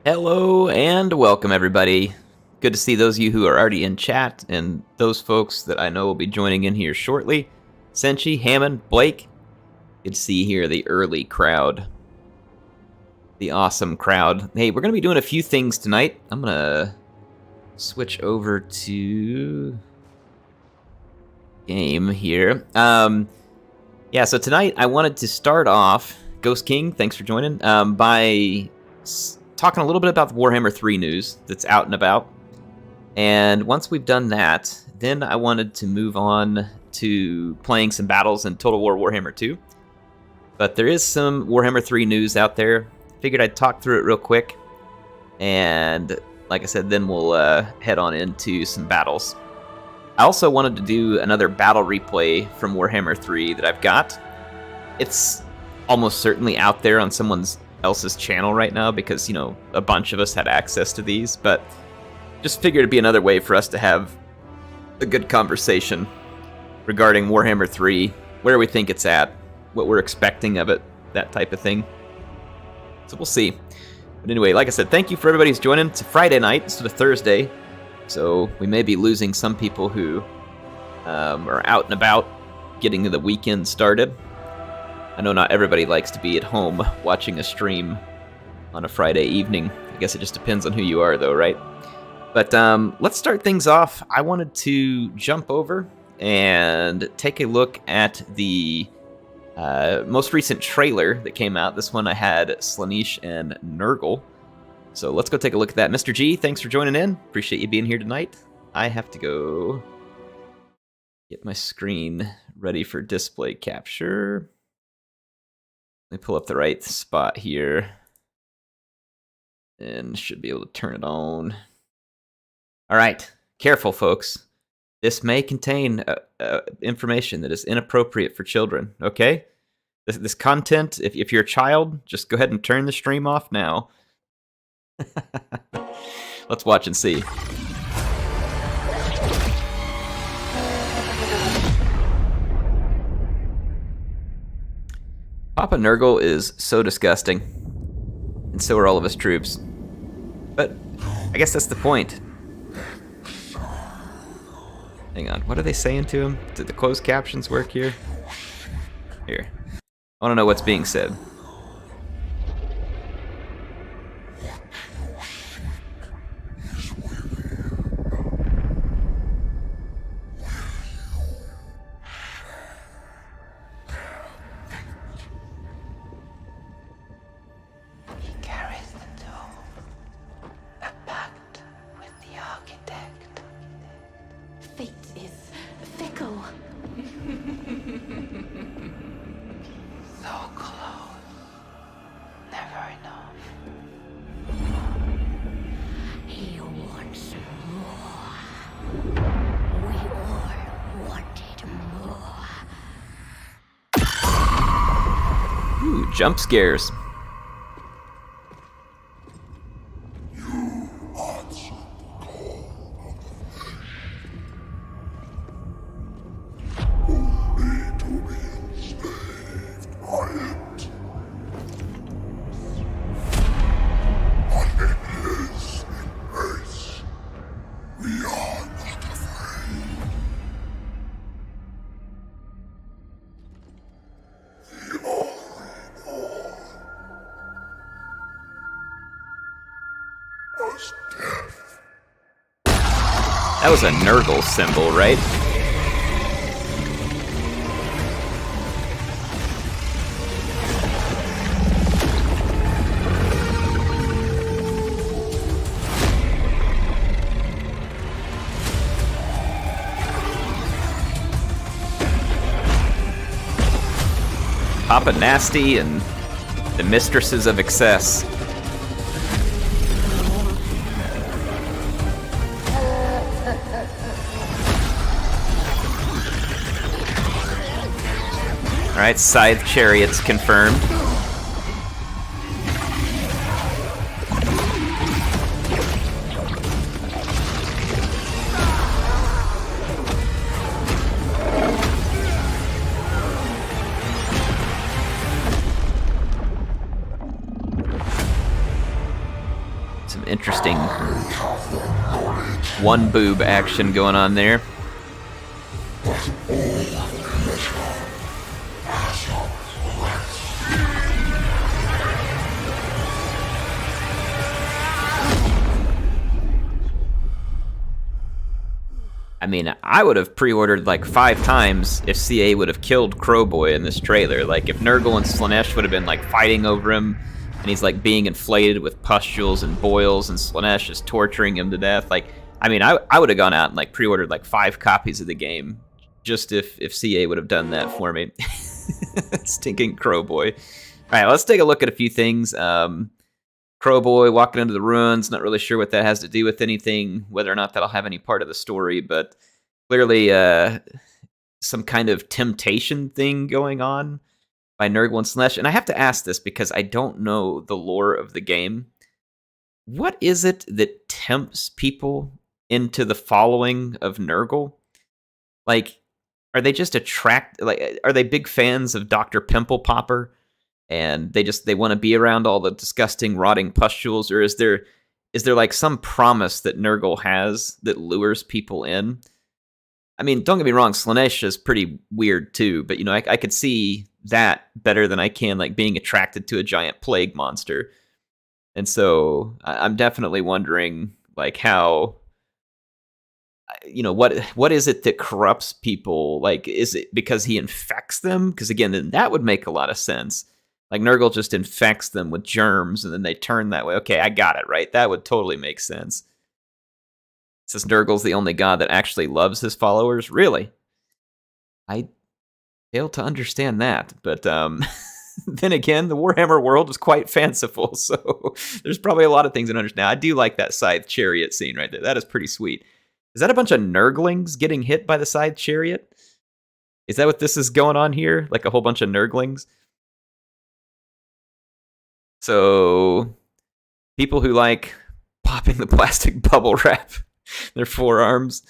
Hello and welcome, everybody. Good to see those of you who are already in chat and those folks that I know will be joining in here shortly. Senchi, Hammond, Blake. Good to see here the early crowd. The awesome crowd. Hey, we're going to be doing a few things tonight. I'm going to switch over to game here. Yeah, so tonight I wanted to start off, Ghost King, thanks for joining, by talking a little bit about the Warhammer 3 news that's out and about. And once we've done that, then I wanted to move on to playing some battles in Total War Warhammer 2. But there is some Warhammer 3 news out there. Figured I'd talk through it real quick. And like I said, then we'll head on into some battles. I also wanted to do another battle replay from Warhammer 3 that I've got. It's almost certainly out there on someone else's channel right now because, you know, a bunch of us had access to these, but just figured it'd be another way for us to have a good conversation regarding Warhammer 3, where we think it's at, what we're expecting of it, that type of thing. So we'll see. But anyway, like I said, thank you for everybody who's joining. It's a Friday night instead of Thursday, so we may be losing some people who are out and about getting the weekend started. I know not everybody likes to be at home watching a stream on a Friday evening. I guess it just depends on who you are, though, right? But let's start things off. I wanted to jump over and take a look at the most recent trailer that came out. This one I had Slaanesh and Nurgle. So let's go take a look at that. Mr. G, thanks for joining in. Appreciate you being here tonight. I have to go get my screen ready for display capture. Let me pull up the right spot here. And should be able to turn it on. All right. Careful, folks. This may contain information that is inappropriate for children, okay? This content, if you're a child, just go ahead and turn the stream off now. Let's watch and see. Papa Nurgle is so disgusting, and so are all of his troops. But I guess that's the point. Hang on, what are they saying to him? Did the closed captions work here? Here. I want to know what's being said. Jump scares. That was a Nurgle symbol, right? Papa Nasty and the Mistresses of Excess. Alright, Scythe Chariots confirmed. interesting one boob action going on there. I mean, I would have pre-ordered like 5 times if CA would have killed Crowboy in this trailer. Like, if Nurgle and Slaanesh would have been like fighting over him, and he's like being inflated with pustules and boils, and Slaanesh is torturing him to death. Like, I mean, I would have gone out and like pre-ordered like 5 copies of the game just if CA would have done that for me. Stinking Crowboy. All right, let's take a look at a few things. Crowboy walking into the ruins, not really sure what that has to do with anything, whether or not that'll have any part of the story, but clearly some kind of temptation thing going on by Nurgle and Slaanesh. And I have to ask this because I don't know the lore of the game. What is it that tempts people into the following of Nurgle? Like, are they just are they big fans of Dr. Pimple Popper? And they want to be around all the disgusting, rotting pustules, or is there like some promise that Nurgle has that lures people in? I mean, don't get me wrong, Slaanesh is pretty weird too, but you know, I could see that better than I can like being attracted to a giant plague monster. And so I'm definitely wondering like how, you know, what is it that corrupts people? Like, is it because he infects them? Because again, then that would make a lot of sense. Like, Nurgle just infects them with germs, and then they turn that way. Okay, I got it, right? That would totally make sense. It says Nurgle's the only god that actually loves his followers? Really? I fail to understand that. But then again, the Warhammer world is quite fanciful, so there's probably a lot of things to understand. I do like that scythe chariot scene right there. That is pretty sweet. Is that a bunch of Nurglings getting hit by the scythe chariot? Is that what this is going on here? Like a whole bunch of Nurglings? So, people who like popping the plastic bubble wrap their forearms.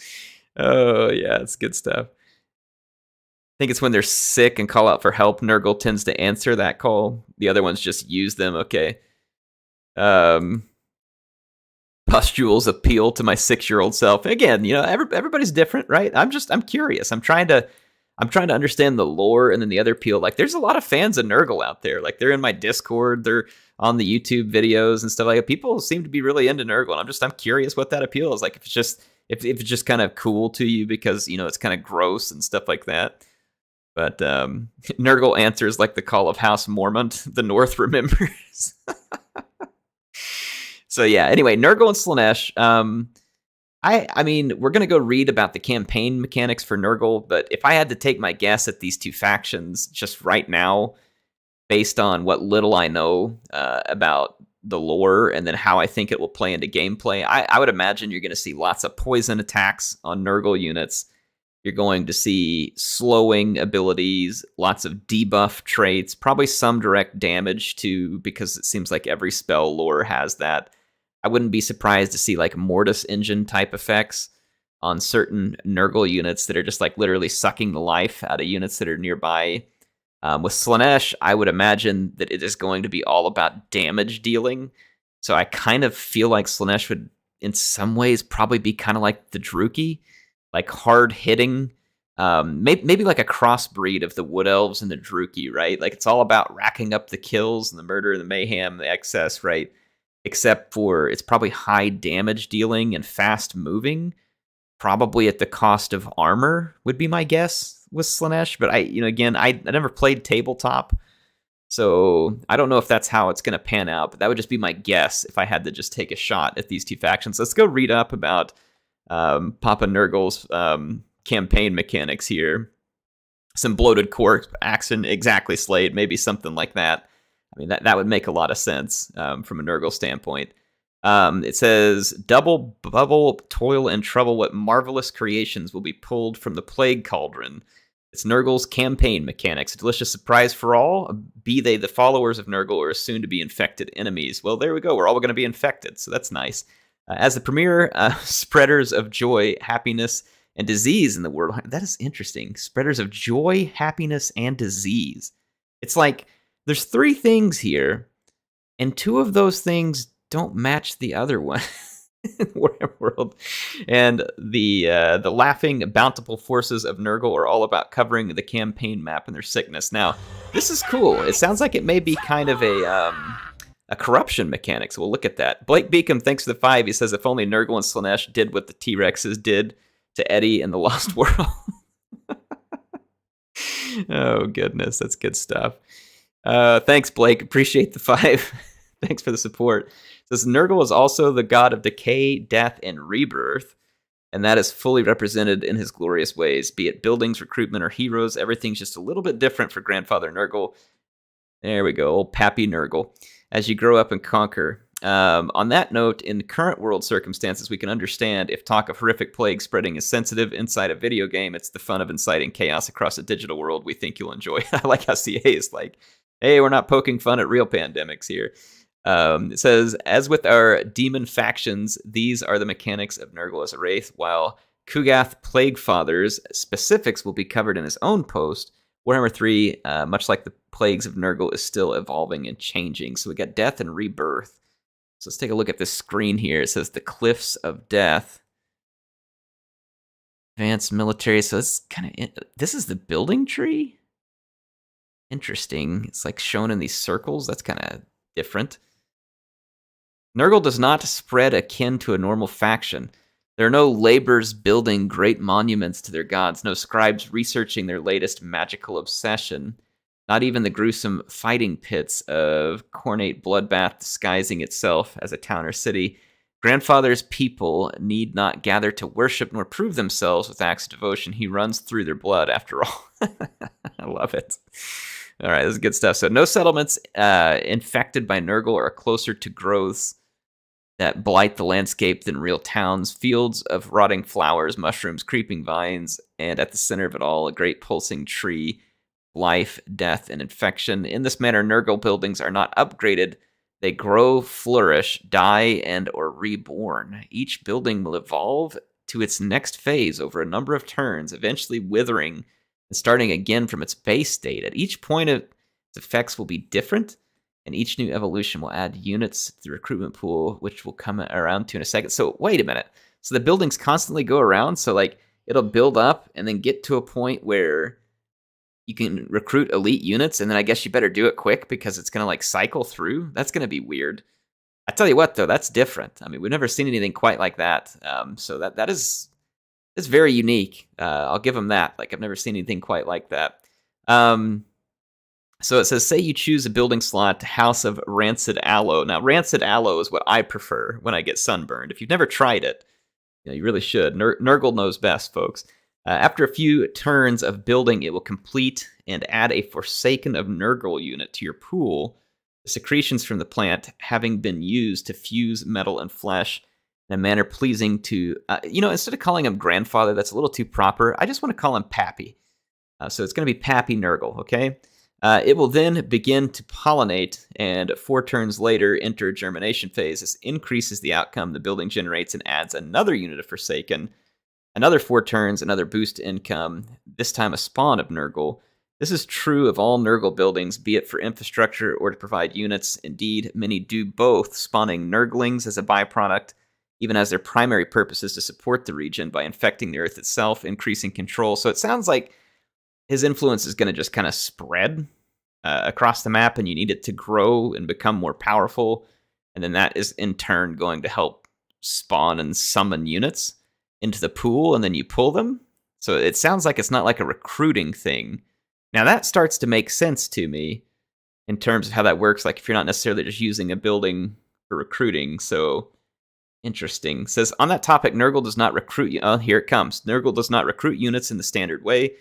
Oh, yeah, it's good stuff. I think it's when they're sick and call out for help, Nurgle tends to answer that call. The other ones just use them, okay. Pustules appeal to my 6-year-old self. Again, you know, everybody's different, right? I'm curious. I'm trying to understand the lore, and then the other appeal. Like, there's a lot of fans of Nurgle out there. Like, they're in my Discord, they're on the YouTube videos and stuff like that. People seem to be really into Nurgle, and I'm curious what that appeal is. Like, if it's just kind of cool to you because, you know, it's kind of gross and stuff like that. But Nurgle answers like the call of House Mormont, the North remembers. So yeah, anyway, Nurgle and Slaanesh. I mean, we're going to go read about the campaign mechanics for Nurgle, but if I had to take my guess at these two factions just right now, based on what little I know about the lore and then how I think it will play into gameplay, I would imagine you're going to see lots of poison attacks on Nurgle units. You're going to see slowing abilities, lots of debuff traits, probably some direct damage too, because it seems like every spell lore has that. I wouldn't be surprised to see like Mortis Engine type effects on certain Nurgle units that are just like literally sucking the life out of units that are nearby. With Slaanesh, I would imagine that it is going to be all about damage dealing. So I kind of feel like Slaanesh would, in some ways, probably be kind of like the Druchii, like hard hitting, maybe like a crossbreed of the Wood Elves and the Druchii, right? Like it's all about racking up the kills and the murder and the mayhem, the excess, right? Except for it's probably high damage dealing and fast moving, probably at the cost of armor would be my guess with Slaanesh. But I never played tabletop, so I don't know if that's how it's going to pan out. But that would just be my guess if I had to just take a shot at these two factions. Let's go read up about Papa Nurgle's campaign mechanics here. Some bloated corpse action, exactly Slade, maybe something like that. I mean, that would make a lot of sense from a Nurgle standpoint. It says, double bubble, toil, and trouble. What marvelous creations will be pulled from the plague cauldron? It's Nurgle's campaign mechanics. A delicious surprise for all, be they the followers of Nurgle or soon to be infected enemies. Well, there we go. We're all going to be infected, so that's nice. As the premier spreaders of joy, happiness, and disease in the world. That is interesting. Spreaders of joy, happiness, and disease. It's like there's 3 things here, and 2 of those things don't match the other one. Warhammer World. And the laughing, bountiful forces of Nurgle are all about covering the campaign map in their sickness. Now, this is cool. It sounds like it may be kind of a corruption mechanic, so we'll look at that. Blake Beacom, thanks for the 5. He says, if only Nurgle and Slaanesh did what the T-Rexes did to Eddie in the Lost World. Oh, goodness. That's good stuff. Thanks, Blake. Appreciate the 5. Thanks for the support. It says, Nurgle is also the god of decay, death, and rebirth, and that is fully represented in his glorious ways. Be it buildings, recruitment, or heroes, everything's just a little bit different for Grandfather Nurgle. There we go, old Pappy Nurgle. As you grow up and conquer. On that note, in current world circumstances, we can understand if talk of horrific plague spreading is sensitive inside a video game, it's the fun of inciting chaos across a digital world we think you'll enjoy. I like how CA is like, hey, we're not poking fun at real pandemics here. It says, as with our demon factions, these are the mechanics of Nurgle as a wraith, while Kugath Plague Fathers specifics will be covered in his own post. Warhammer 3, much like the Plagues of Nurgle, is still evolving and changing. So we got death and rebirth. So let's take a look at this screen here. It says the Cliffs of Death. Advanced military. So it's kind of, this is the building tree? Interesting. It's like shown in these circles. That's kind of different. Nurgle does not spread akin to a normal faction. There are no laborers building great monuments to their gods, no scribes researching their latest magical obsession, not even the gruesome fighting pits of Cornate Bloodbath disguising itself as a town or city. Grandfather's people need not gather to worship nor prove themselves with acts of devotion. He runs through their blood, after all. I love it. All right, this is good stuff. So no settlements infected by Nurgle are closer to growths that blight the landscape than real towns. Fields of rotting flowers, mushrooms, creeping vines, and at the center of it all, a great pulsing tree, life, death, and infection. In this manner, Nurgle buildings are not upgraded. They grow, flourish, die, and or reborn. Each building will evolve to its next phase over a number of turns, eventually withering and starting again from its base state. At each point, its effects will be different, and each new evolution will add units to the recruitment pool, which we'll come around to in a second. So wait a minute. So the buildings constantly go around, so like it'll build up and then get to a point where you can recruit elite units, and then I guess you better do it quick because it's going to like cycle through. That's going to be weird. I tell you what, though, that's different. I mean, we've never seen anything quite like that. So that is very unique. I'll give them that. Like, I've never seen anything quite like that. So it says, say you choose a building slot, House of Rancid Aloe. Now, Rancid Aloe is what I prefer when I get sunburned. If you've never tried it, you really should. Nurgle knows best, folks. After a few turns of building, it will complete and add a Forsaken of Nurgle unit to your pool. The secretions from the plant having been used to fuse metal and flesh in a manner pleasing to, instead of calling him Grandfather, that's a little too proper. I just want to call him Pappy. So it's going to be Pappy Nurgle, okay? It will then begin to pollinate, and 4 turns later enter germination phase. This increases the outcome the building generates and adds another unit of Forsaken. Another 4 turns, another boost to income, this time a spawn of Nurgle. This is true of all Nurgle buildings, be it for infrastructure or to provide units. Indeed, many do both, spawning Nurglings as a byproduct, even as their primary purpose is to support the region by infecting the Earth itself, increasing control. So it sounds like his influence is going to just kind of spread across the map, and you need it to grow and become more powerful. And then that is in turn going to help spawn and summon units into the pool, and then you pull them. So it sounds like it's not like a recruiting thing. Now that starts to make sense to me in terms of how that works. Like if you're not necessarily just using a building for recruiting. So interesting. It says, on that topic, Nurgle does not recruit. Oh, here it comes. Nurgle does not recruit units in the standard way.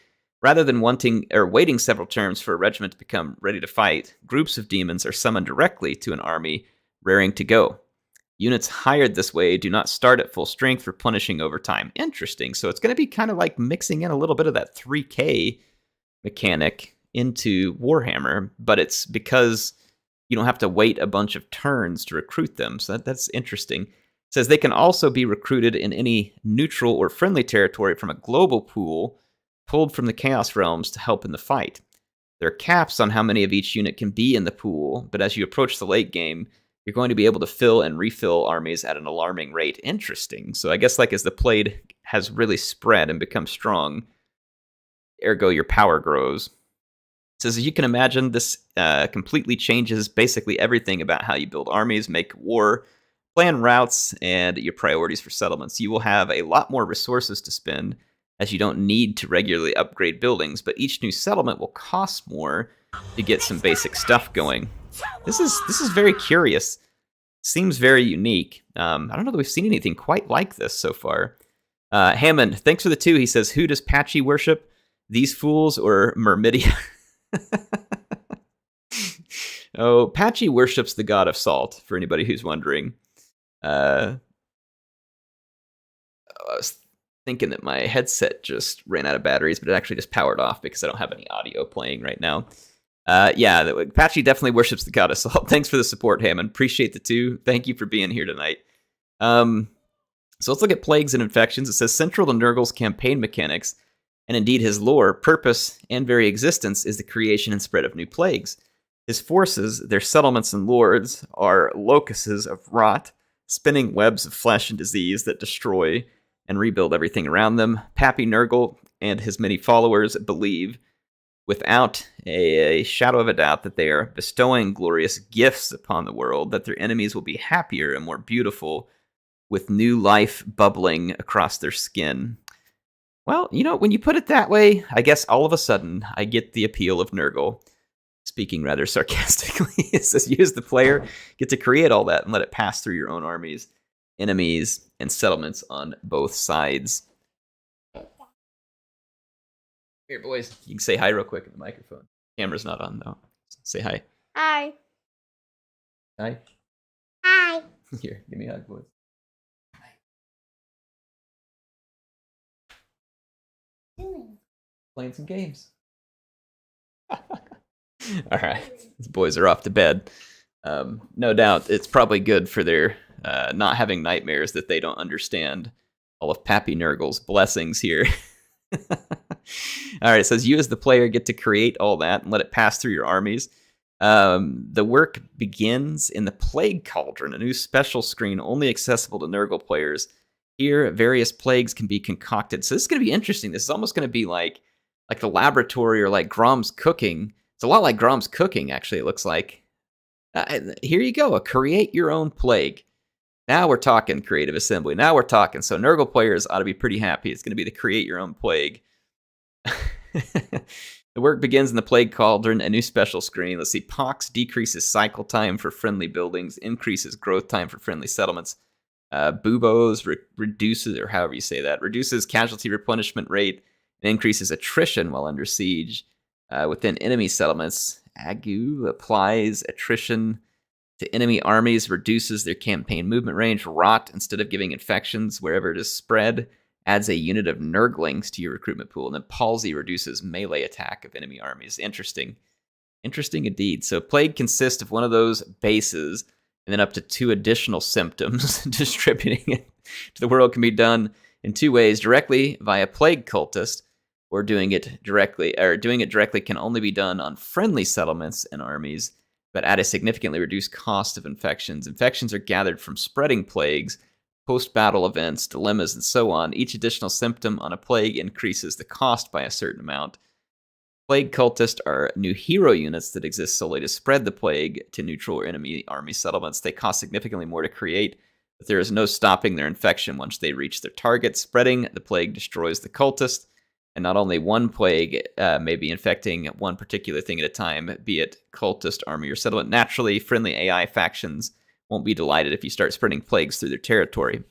Rather than waiting several turns for a regiment to become ready to fight, groups of demons are summoned directly to an army raring to go. Units hired this way do not start at full strength, replenishing over time. Interesting. So it's going to be kind of like mixing in a little bit of that 3K mechanic into Warhammer, but it's because you don't have to wait a bunch of turns to recruit them. So that's interesting. It says they can also be recruited in any neutral or friendly territory from a global pool pulled from the Chaos Realms to help in the fight. There are caps on how many of each unit can be in the pool, but as you approach the late game, you're going to be able to fill and refill armies at an alarming rate. Interesting. So I guess like as the plague has really spread and become strong, ergo your power grows. It says, as you can imagine, this completely changes basically everything about how you build armies, make war, plan routes, and your priorities for settlements. You will have a lot more resources to spend, as you don't need to regularly upgrade buildings, but each new settlement will cost more to get some basic stuff going. This is very curious. Seems very unique. I don't know that we've seen anything quite like this so far. Hammond, thanks for the 2. He says, who does Patchy worship? These fools or Myrmidia? Oh, Patchy worships the god of salt, for anybody who's wondering. I was thinking that my headset just ran out of batteries, but it actually just powered off because I don't have any audio playing right now. Yeah, Patchy definitely worships the god of salt. Thanks for the support, Hammond. Appreciate the 2. Thank you for being here tonight. So let's look at plagues and infections. It says central to Nurgle's campaign mechanics, and indeed his lore, purpose, and very existence is the creation and spread of new plagues. His forces, their settlements and lords, are locuses of rot, spinning webs of flesh and disease that destroy and rebuild everything around them. Pappy Nurgle and his many followers believe, without a shadow of a doubt, that they are bestowing glorious gifts upon the world, that their enemies will be happier and more beautiful, with new life bubbling across their skin. Well, you know, when you put it that way, I guess all of a sudden I get the appeal of Nurgle. Speaking rather sarcastically, it says you as the player get to create all that and let it pass through your own armies, enemies, and settlements on both sides. Here, boys, you can say hi real quick in the microphone. Camera's not on, though. Say hi. Hi. Hi. Hi. Here, give me a hug, boys. Playing some games. All right, these boys are off to bed. No doubt it's probably good for their not having nightmares that they don't understand all of Pappy Nurgle's blessings here. All right, it says you as the player get to create all that and let it pass through your armies. The work begins in the Plague Cauldron, a new special screen only accessible to Nurgle players. Here, various plagues can be concocted. So this is going to be interesting. This is almost going to be like the laboratory or like Grom's cooking. It's a lot like Grom's cooking, actually, it looks like. Here you go, a create your own plague. Now we're talking creative assembly. Now we're talking. So Nurgle players ought to be pretty happy. It's going to be the create your own plague. The work begins in the Plague Cauldron, a new special screen. Let's see, Pox decreases cycle time for friendly buildings, increases growth time for friendly settlements. Buboes reduces, or however you say that, reduces casualty replenishment rate and increases attrition while under siege. Within enemy settlements, Agu applies attrition to enemy armies, reduces their campaign movement range. Rot, instead of giving infections wherever it is spread, adds a unit of Nurglings to your recruitment pool. And then Palsy reduces melee attack of enemy armies. Interesting. Interesting indeed. So Plague consists of one of those bases, and then up to 2 additional symptoms. Distributing it to the world can be done in 2 ways: directly via Plague Cultist, or doing it directly can only be done on friendly settlements and armies, but at a significantly reduced cost of infections. Infections are gathered from spreading plagues, post-battle events, dilemmas, and so on. Each additional symptom on a plague increases the cost by a certain amount. Plague Cultists are new hero units that exist solely to spread the plague to neutral or enemy army settlements. They cost significantly more to create, but there is no stopping their infection once they reach their target. Spreading the plague destroys the cultist, and not only one plague may be infecting one particular thing at a time, be it cultist, army, or settlement. Naturally, friendly AI factions won't be delighted if you start spreading plagues through their territory.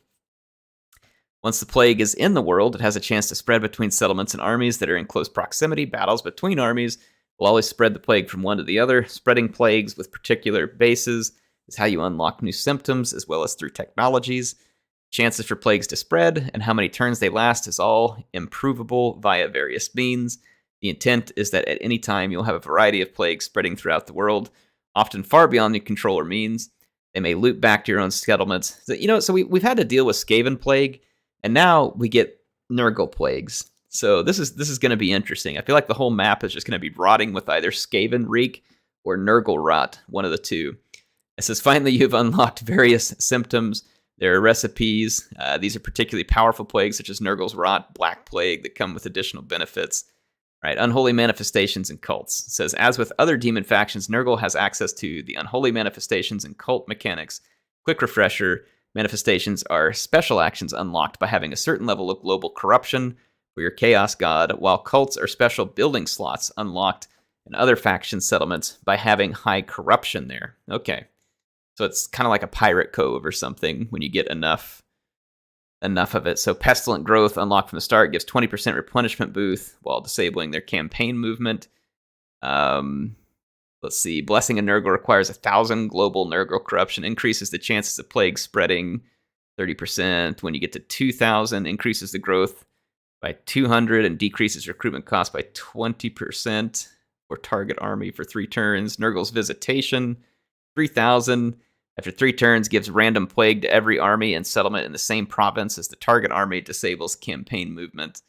Once the plague is in the world, it has a chance to spread between settlements and armies that are in close proximity. Battles between armies will always spread the plague from one to the other. Spreading plagues with particular bases is how you unlock new symptoms, as well as through technologies. Chances for plagues to spread and how many turns they last is all improvable via various means. The intent is that at any time you'll have a variety of plagues spreading throughout the world, often far beyond your control or means. They may loop back to your own settlements. So we've had to deal with Skaven Plague, and now we get Nurgle Plagues. So this is going to be interesting. I feel like the whole map is just going to be rotting with either Skaven Reek or Nurgle Rot, one of the two. It says, finally, you've unlocked various symptoms. There are recipes. These are particularly powerful plagues, such as Nurgle's Rot, Black Plague, that come with additional benefits. Right, unholy manifestations and cults. It says, as with other demon factions, Nurgle has access to the unholy manifestations and cult mechanics. Quick refresher, manifestations are special actions unlocked by having a certain level of global corruption for your Chaos God, while cults are special building slots unlocked in other faction settlements by having high corruption there. Okay. So it's kind of like a pirate cove or something when you get enough of it. So Pestilent Growth unlocked from the start gives 20% replenishment boost while disabling their campaign movement. Let's see. Blessing a Nurgle requires 1,000 global Nurgle corruption, increases the chances of plague spreading 30%. When you get to 2,000, increases the growth by 200 and decreases recruitment cost by 20% for target army for 3 turns. Nurgle's Visitation, 3,000. After 3 turns, gives random plague to every army and settlement in the same province as the target army, disables campaign movement.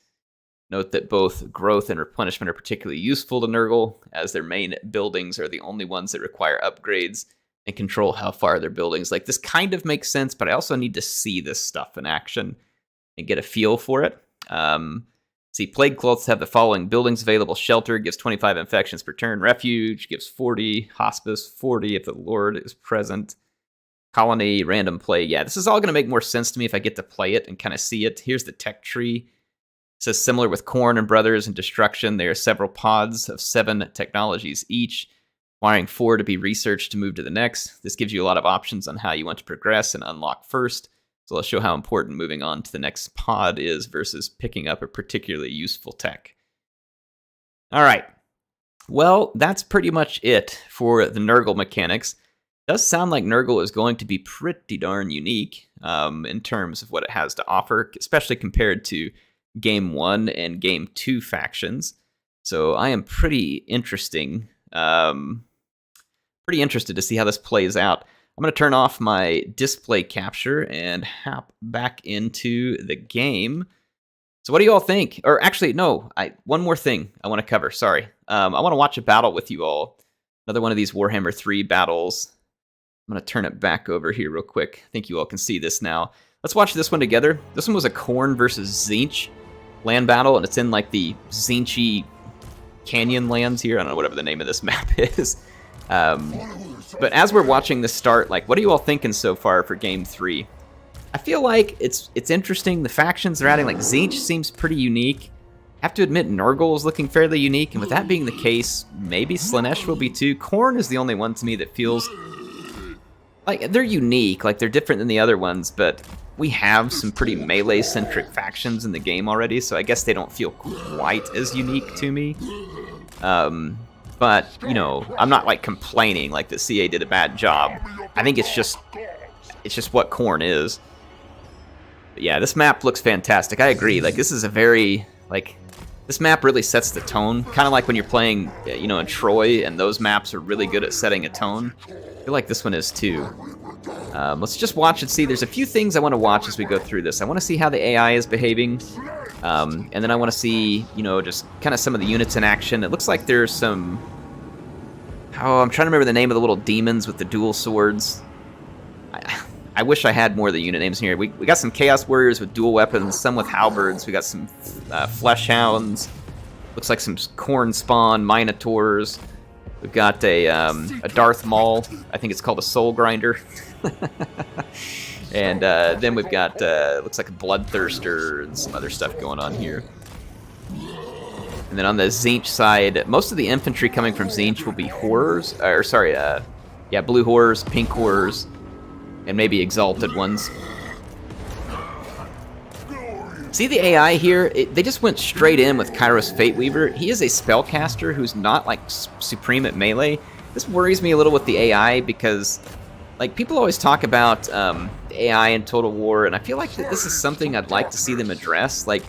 Note that both growth and replenishment are particularly useful to Nurgle, as their main buildings are the only ones that require upgrades and control how far their buildings. Like, this kind of makes sense, but I also need to see this stuff in action and get a feel for it. See, Plague Cloths have the following buildings available. Shelter gives 25 infections per turn. Refuge gives 40. Hospice, 40 if the Lord is present. Colony, random play. Yeah, this is all going to make more sense to me if I get to play it and kind of see it. Here's the tech tree. It says, similar with Khorne and Brothers and Destruction, there are several pods of 7 technologies each, requiring 4 to be researched to move to the next. This gives you a lot of options on how you want to progress and unlock first. So I'll show how important moving on to the next pod is versus picking up a particularly useful tech. All right. Well, that's pretty much it for the Nurgle mechanics. Does sound like Nurgle is going to be pretty darn unique in terms of what it has to offer, especially compared to Game 1 and Game 2 factions. So I am pretty interested to see how this plays out. I'm going to turn off my display capture and hop back into the game. So what do you all think? Or actually, no, one more thing I want to cover. Sorry. I want to watch a battle with you all. Another one of these Warhammer 3 battles. I'm going to turn it back over here real quick. I think you all can see this now. Let's watch this one together. This one was a Khorne versus Zinch land battle, and it's in like the Zinchy canyon lands here. I don't know, whatever the name of this map is. But as we're watching this start, like, what are you all thinking so far for Game 3? I feel like it's interesting. The factions they're adding, like Zinch seems pretty unique. I have to admit, Nurgle is looking fairly unique, and with that being the case, maybe Slaanesh will be too. Khorne is the only one to me that feels like they're unique, like they're different than the other ones, but we have some pretty melee-centric factions in the game already, so I guess they don't feel quite as unique to me. But, you know, I'm not, like, complaining like the CA did a bad job. I think it's just what Khorne is. But yeah, this map looks fantastic. I agree. Like, this is a very, like, this map really sets the tone. Kind of like when you're playing, you know, in Troy, and those maps are really good at setting a tone. I feel like this one is too. Let's just watch and see. There's a few things I want to watch as we go through this. I want to see how the AI is behaving. And then I want to see, you know, just kind of some of the units in action. It looks like there's some... Oh, I'm trying to remember the name of the little demons with the dual swords. I wish I had more of the unit names here. We got some Chaos Warriors with dual weapons, some with halberds. We got some Flesh Hounds. Looks like some Khorne spawn, Minotaurs. We've got a Darth Maul. I think it's called a Soul Grinder. And then we've got, looks like a Bloodthirster and some other stuff going on here. And then on the Zinch side, most of the infantry coming from Zinch will be Horrors. Or sorry, yeah, Blue Horrors, Pink Horrors, and maybe Exalted ones. See the AI here? They just went straight in with Kairos Fateweaver. He is a spellcaster who's not, like, supreme at melee. This worries me a little with the AI because, like, people always talk about the AI in Total War, and I feel like that this is something I'd like to see them address. Like,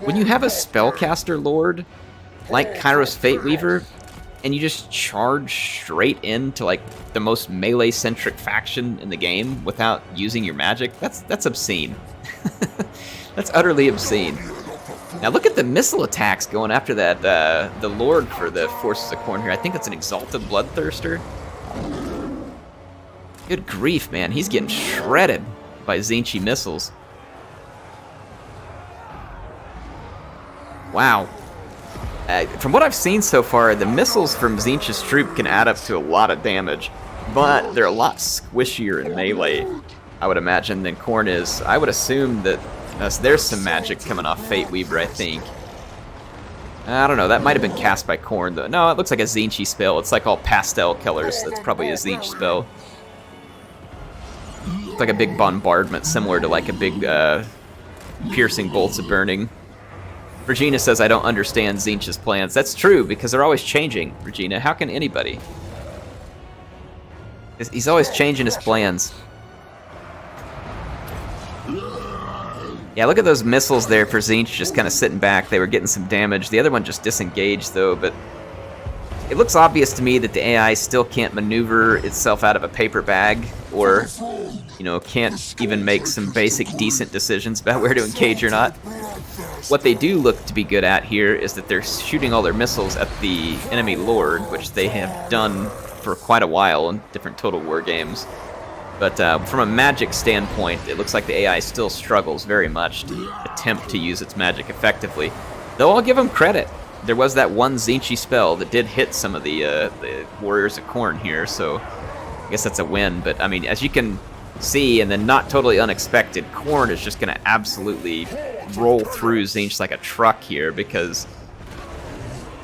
when you have a spellcaster lord like Kairos Fateweaver, and you just charge straight into, like, the most melee-centric faction in the game without using your magic, that's obscene. That's utterly obscene. Now look at the missile attacks going after that, the Lord for the Forces of Khorne here. I think that's an Exalted Bloodthirster. I Good grief, man. He's getting shredded by Zinchy missiles. Wow. From what I've seen so far, the missiles from Zinch's troop can add up to a lot of damage, but they're a lot squishier in melee, I would imagine, than Khorne is. I would assume that there's some magic coming off Fate Weaver, I think. I don't know, that might have been cast by Khorne, though. No, it looks like a Zinchy spell. It's like all pastel colors. That's probably a Zinch spell. It's like a big bombardment, similar to like a big piercing bolts of burning. Regina says, I don't understand Zinch's plans. That's true, because they're always changing, Regina. How can anybody? He's always changing his plans. Yeah, look at those missiles there for Zinch just kind of sitting back. They were getting some damage. The other one just disengaged, though, but it looks obvious to me that the AI still can't maneuver itself out of a paper bag, or, you know, can't even make some basic decent decisions about where to engage or not. What they do look to be good at here is that they're shooting all their missiles at the enemy lord, which they have done for quite a while in different Total War games. But from a magic standpoint, it looks like the AI still struggles very much to attempt to use its magic effectively. Though I'll give them credit. There was that one Zinchy spell that did hit some of the Warriors of Khorne here, so I guess that's a win. But, I mean, as you can see, and then not totally unexpected, Khorne is just going to absolutely roll through Zinch like a truck here, because,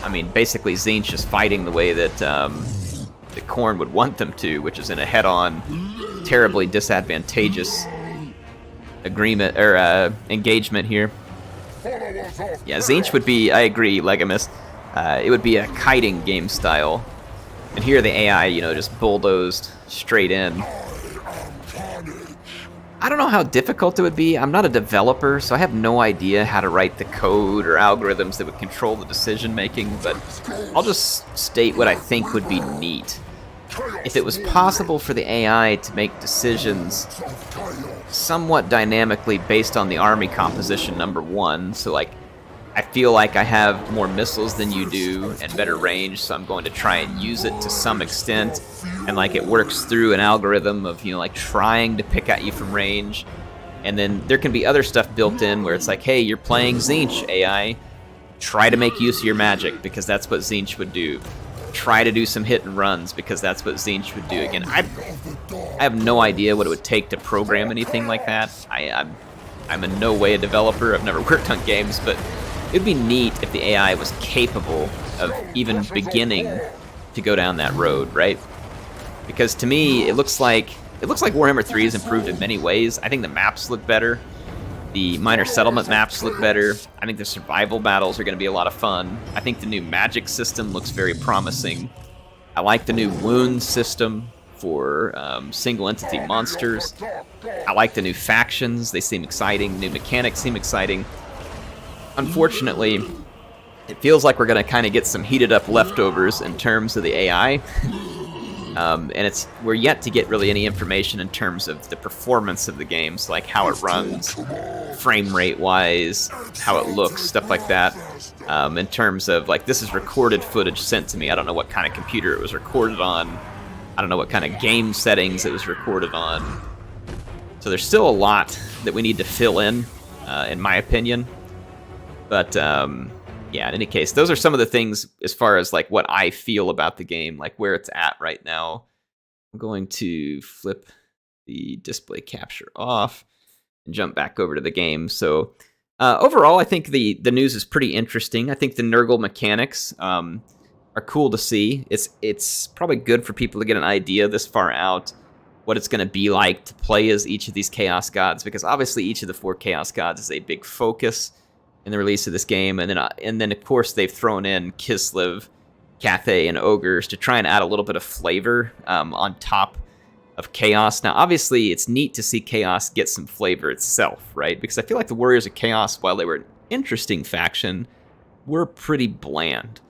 I mean, basically Zinch is fighting the way that that Khorne would want them to, which is in a head-on, terribly disadvantageous agreement or engagement here. Yeah, Zinch would be, I agree, Legamus, it would be a kiting game style. And here the AI, you know, just bulldozed straight in. I don't know how difficult it would be. I'm not a developer, so I have no idea how to write the code or algorithms that would control the decision making, but I'll just state what I think would be neat. If it was possible for the AI to make decisions somewhat dynamically based on the army composition, number one, so like, I feel like I have more missiles than you do and better range, so I'm going to try and use it to some extent, and like it works through an algorithm of, you know, like trying to pick at you from range. And then there can be other stuff built in where it's like, hey, you're playing Zinch, AI, try to make use of your magic, because that's what Zinch would do. Try to do some hit and runs, because that's what Zinch would do. Again, I have no idea what it would take to program anything like that. I'm in no way a developer. I've never worked on games, but it'd be neat if the AI was capable of even beginning to go down that road, right? Because to me, it looks like Warhammer 3 has improved in many ways. I think the maps look better. The minor settlement maps look better. I think the survival battles are going to be a lot of fun. I think the new magic system looks very promising. I like the new wound system for single entity monsters. I like the new factions. They seem exciting. New mechanics seem exciting. Unfortunately, it feels like we're going to kind of get some heated up leftovers in terms of the AI. And we're yet to get really any information in terms of the performance of the games, like how it runs, frame rate wise, how it looks, stuff like that. In terms of, like, this is recorded footage sent to me. I don't know what kind of computer it was recorded on. I don't know what kind of game settings it was recorded on. So there's still a lot that we need to fill in my opinion. But yeah, in any case, those are some of the things as far as like what I feel about the game, like where it's at right now. I'm going to flip the display capture off and jump back over to the game. So overall, I think the news is pretty interesting. I think the Nurgle mechanics are cool to see. It's probably good for people to get an idea this far out what it's going to be like to play as each of these Chaos Gods, because obviously each of the 4 Chaos Gods is a big focus in the release of this game, and then of course they've thrown in Kislev, Cathay, and Ogres to try and add a little bit of flavor on top of Chaos. Now, obviously, it's neat to see Chaos get some flavor itself, right? Because I feel like the Warriors of Chaos, while they were an interesting faction, were pretty bland,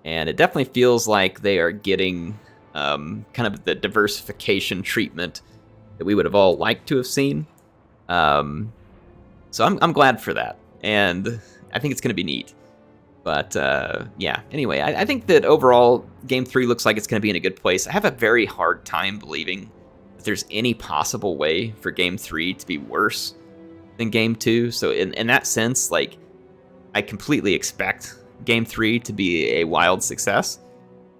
and it definitely feels like they are getting kind of the diversification treatment that we would have all liked to have seen. So I'm glad for that. And I think it's going to be neat. But, yeah, anyway, I think that overall, Game 3 looks like it's going to be in a good place. I have a very hard time believing that there's any possible way for Game 3 to be worse than Game 2. So in that sense, like, I completely expect Game 3 to be a wild success.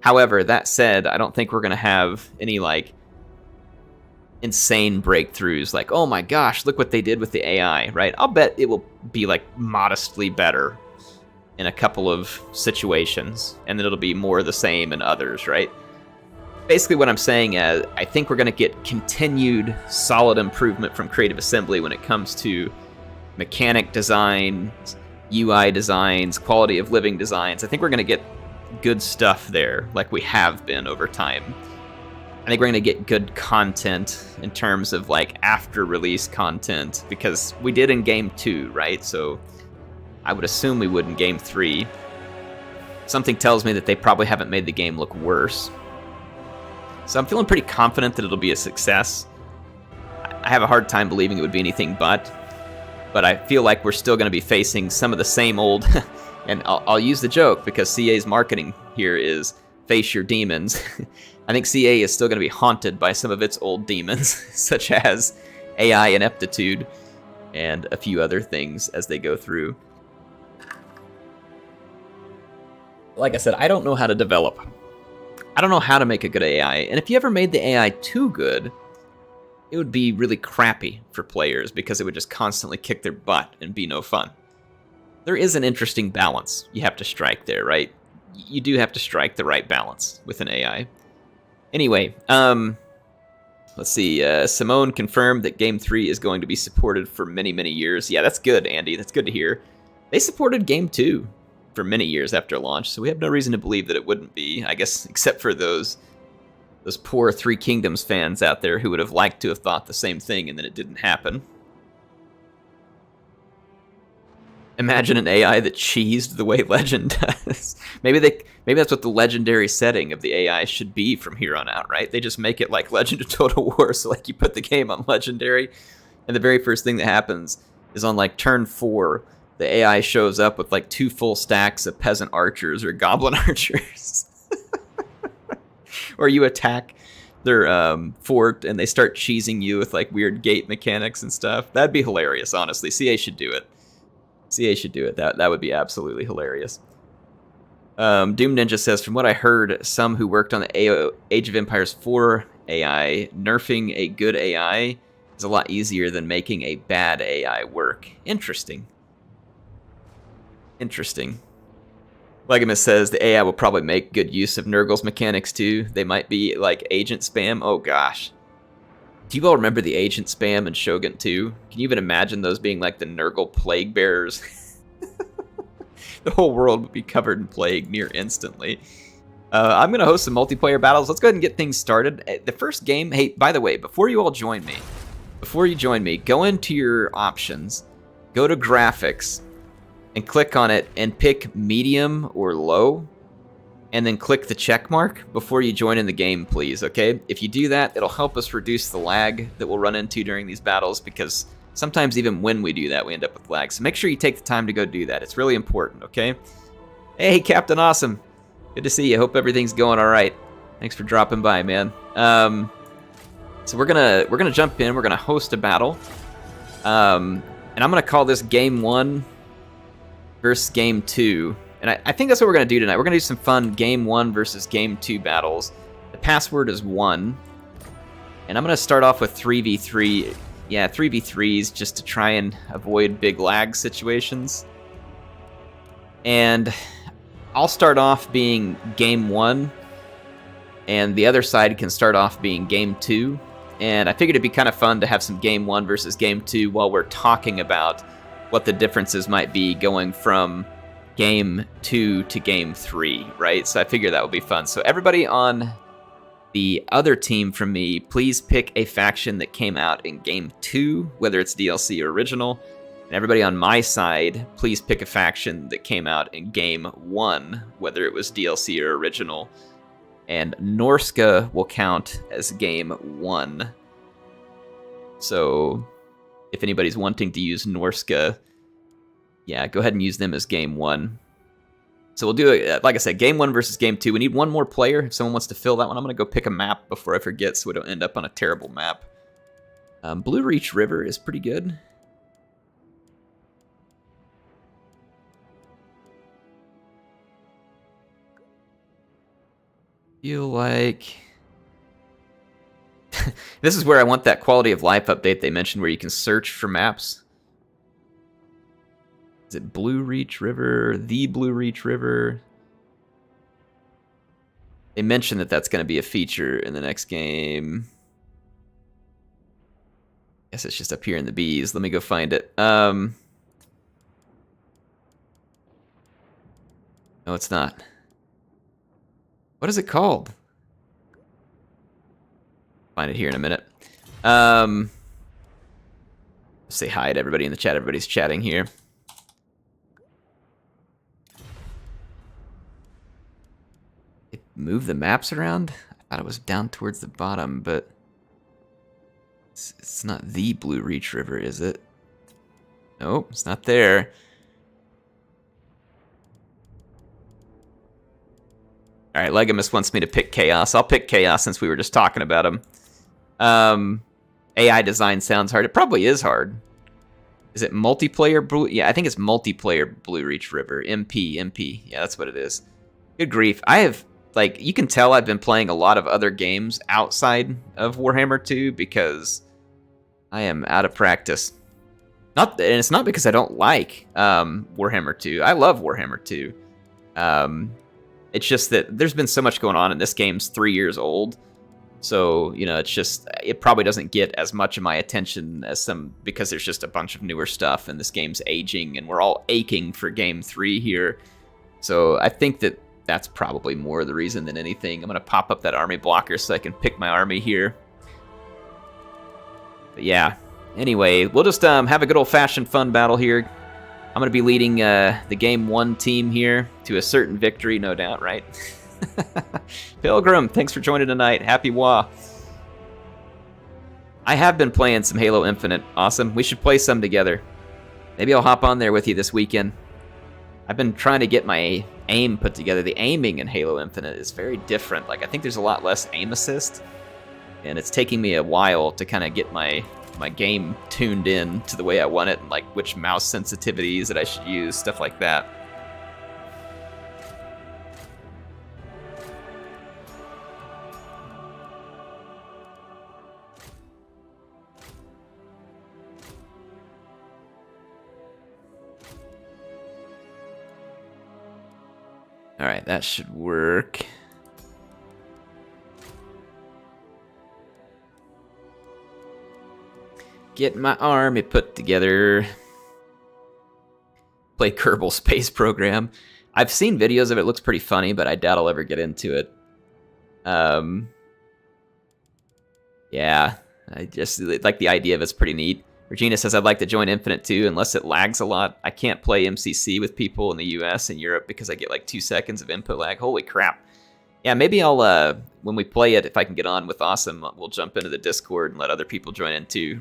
However, that said, I don't think we're going to have any, like, insane breakthroughs like, oh my gosh, look what they did with the AI, right? I'll bet it will be, like, modestly better in a couple of situations, and then it'll be more the same in others, right? Basically what I'm saying is, I think we're going to get continued solid improvement from Creative Assembly when it comes to mechanic design, UI designs, quality of living designs. I think we're going to get good stuff there, like we have been over time. I think we're going to get good content in terms of, like, after release content, because we did in Game 2, right? So I would assume we would in Game 3. Something tells me that they probably haven't made the game look worse. So I'm feeling pretty confident that it'll be a success. I have a hard time believing it would be anything but I feel like we're still going to be facing some of the same old, and I'll use the joke because CA's marketing here is face your demons. I think CA is still going to be haunted by some of its old demons, such as AI ineptitude and a few other things as they go through. Like I said, I don't know how to develop. I don't know how to make a good AI, and if you ever made the AI too good, it would be really crappy for players because it would just constantly kick their butt and be no fun. There is an interesting balance you have to strike there, right? You do have to strike the right balance with an AI. Anyway, let's see. Simone confirmed that Game 3 is going to be supported for many, many years. Yeah, that's good, Andy. That's good to hear. They supported Game 2 for many years after launch, so we have no reason to believe that it wouldn't be, I guess, except for those poor Three Kingdoms fans out there who would have liked to have thought the same thing and then it didn't happen. Imagine an AI that cheesed the way Legend does. Maybe that's what the legendary setting of the AI should be from here on out, right? They just make it like Legend of Total War, so like you put the game on Legendary, and the very first thing that happens is on like turn 4, the AI shows up with like 2 full stacks of peasant archers or goblin archers. Or you attack their fort and they start cheesing you with like weird gate mechanics and stuff. That'd be hilarious, honestly. CA should do it. CA should do it. That would be absolutely hilarious. Doom Ninja says, from what I heard, some who worked on the Age of Empires 4 AI, nerfing a good AI is a lot easier than making a bad AI work. Interesting. Legamus says the AI will probably make good use of Nurgle's mechanics too. They might be like agent spam. Oh gosh. Do you all remember the agent spam in Shogun 2? Can you even imagine those being like the Nurgle plague bearers? The whole world would be covered in plague near instantly. I'm going to host some multiplayer battles. Let's go ahead and get things started. The first game, hey, by the way, before you join me, go into your options, go to graphics, and click on it and pick medium or low, and then click the check mark before you join in the game, please, okay? If you do that, it'll help us reduce the lag that we'll run into during these battles, because sometimes even when we do that, we end up with lag. So make sure you take the time to go do that. It's really important, okay? Hey, Captain Awesome. Good to see you. Hope everything's going all right. Thanks for dropping by, man. So we're gonna jump in. We're gonna host a battle, and I'm gonna call this Game 1 versus Game 2. And I think that's what we're going to do tonight. We're going to do some fun Game 1 versus Game 2 battles. The password is 1. And I'm going to start off with 3v3. Yeah, 3v3s just to try and avoid big lag situations. And I'll start off being Game 1. And the other side can start off being Game 2. And I figured it'd be kind of fun to have some Game 1 versus Game 2 while we're talking about what the differences might be going from Game 2 to Game 3, right? So I figure that would be fun. So everybody on the other team from me, please pick a faction that came out in Game 2, whether it's DLC or original. And everybody on my side, please pick a faction that came out in Game 1, whether it was DLC or original. And Norska will count as Game 1. So if anybody's wanting to use Norska, yeah, go ahead and use them as Game 1. So we'll do it, like I said, game 1 versus game 2. We need one more player. If someone wants to fill that one, I'm going to go pick a map before I forget so we don't end up on a terrible map. Blue Reach River is pretty good. Feel like... This is where I want that quality of life update they mentioned where you can search for maps. Is it Blue Reach River? The Blue Reach River? They mentioned that that's going to be a feature in the next game. Guess it's just up here in the bees. Let me go find it. No, it's not. What is it called? Find it here in a minute. Say hi to everybody in the chat. Everybody's chatting here. Move the maps around? I thought it was down towards the bottom, but it's not the Blue Reach River, is it? Nope, it's not there. Alright, Legamus wants me to pick Chaos. I'll pick Chaos since we were just talking about him. AI design sounds hard. It probably is hard. Is it multiplayer Blue? Yeah, I think it's multiplayer Blue Reach River. MP. Yeah, that's what it is. Good grief. I have... Like, you can tell I've been playing a lot of other games outside of Warhammer 2 because I am out of practice. And it's not because I don't like Warhammer 2. I love Warhammer 2. It's just that there's been so much going on, and this game's 3 years old. So, you know, it's just, it probably doesn't get as much of my attention as some, because there's just a bunch of newer stuff, and this game's aging, and we're all aching for Game 3 here. So I think that that's probably more the reason than anything. I'm going to pop up that army blocker so I can pick my army here. But yeah, anyway, we'll just have a good old-fashioned fun battle here. I'm going to be leading the Game 1 team here to a certain victory, no doubt, right? Pilgrim, thanks for joining tonight. Happy Wah. I have been playing some Halo Infinite. Awesome. We should play some together. Maybe I'll hop on there with you this weekend. I've been trying to get my aim put together. The aiming in Halo Infinite is very different. Like, I think there's a lot less aim assist, and it's taking me a while to kind of get my game tuned in to the way I want it, and like which mouse sensitivities that I should use, stuff like that. All right, that should work. Get my army put together. Play Kerbal Space Program. I've seen videos of it. It looks pretty funny, but I doubt I'll ever get into it. Yeah, I just like the idea of it's pretty neat. Regina says, I'd like to join Infinite too, unless it lags a lot. I can't play MCC with people in the US and Europe because I get like 2 seconds of input lag. Holy crap. Yeah, maybe I'll, when we play it, if I can get on with Awesome, we'll jump into the Discord and let other people join in too.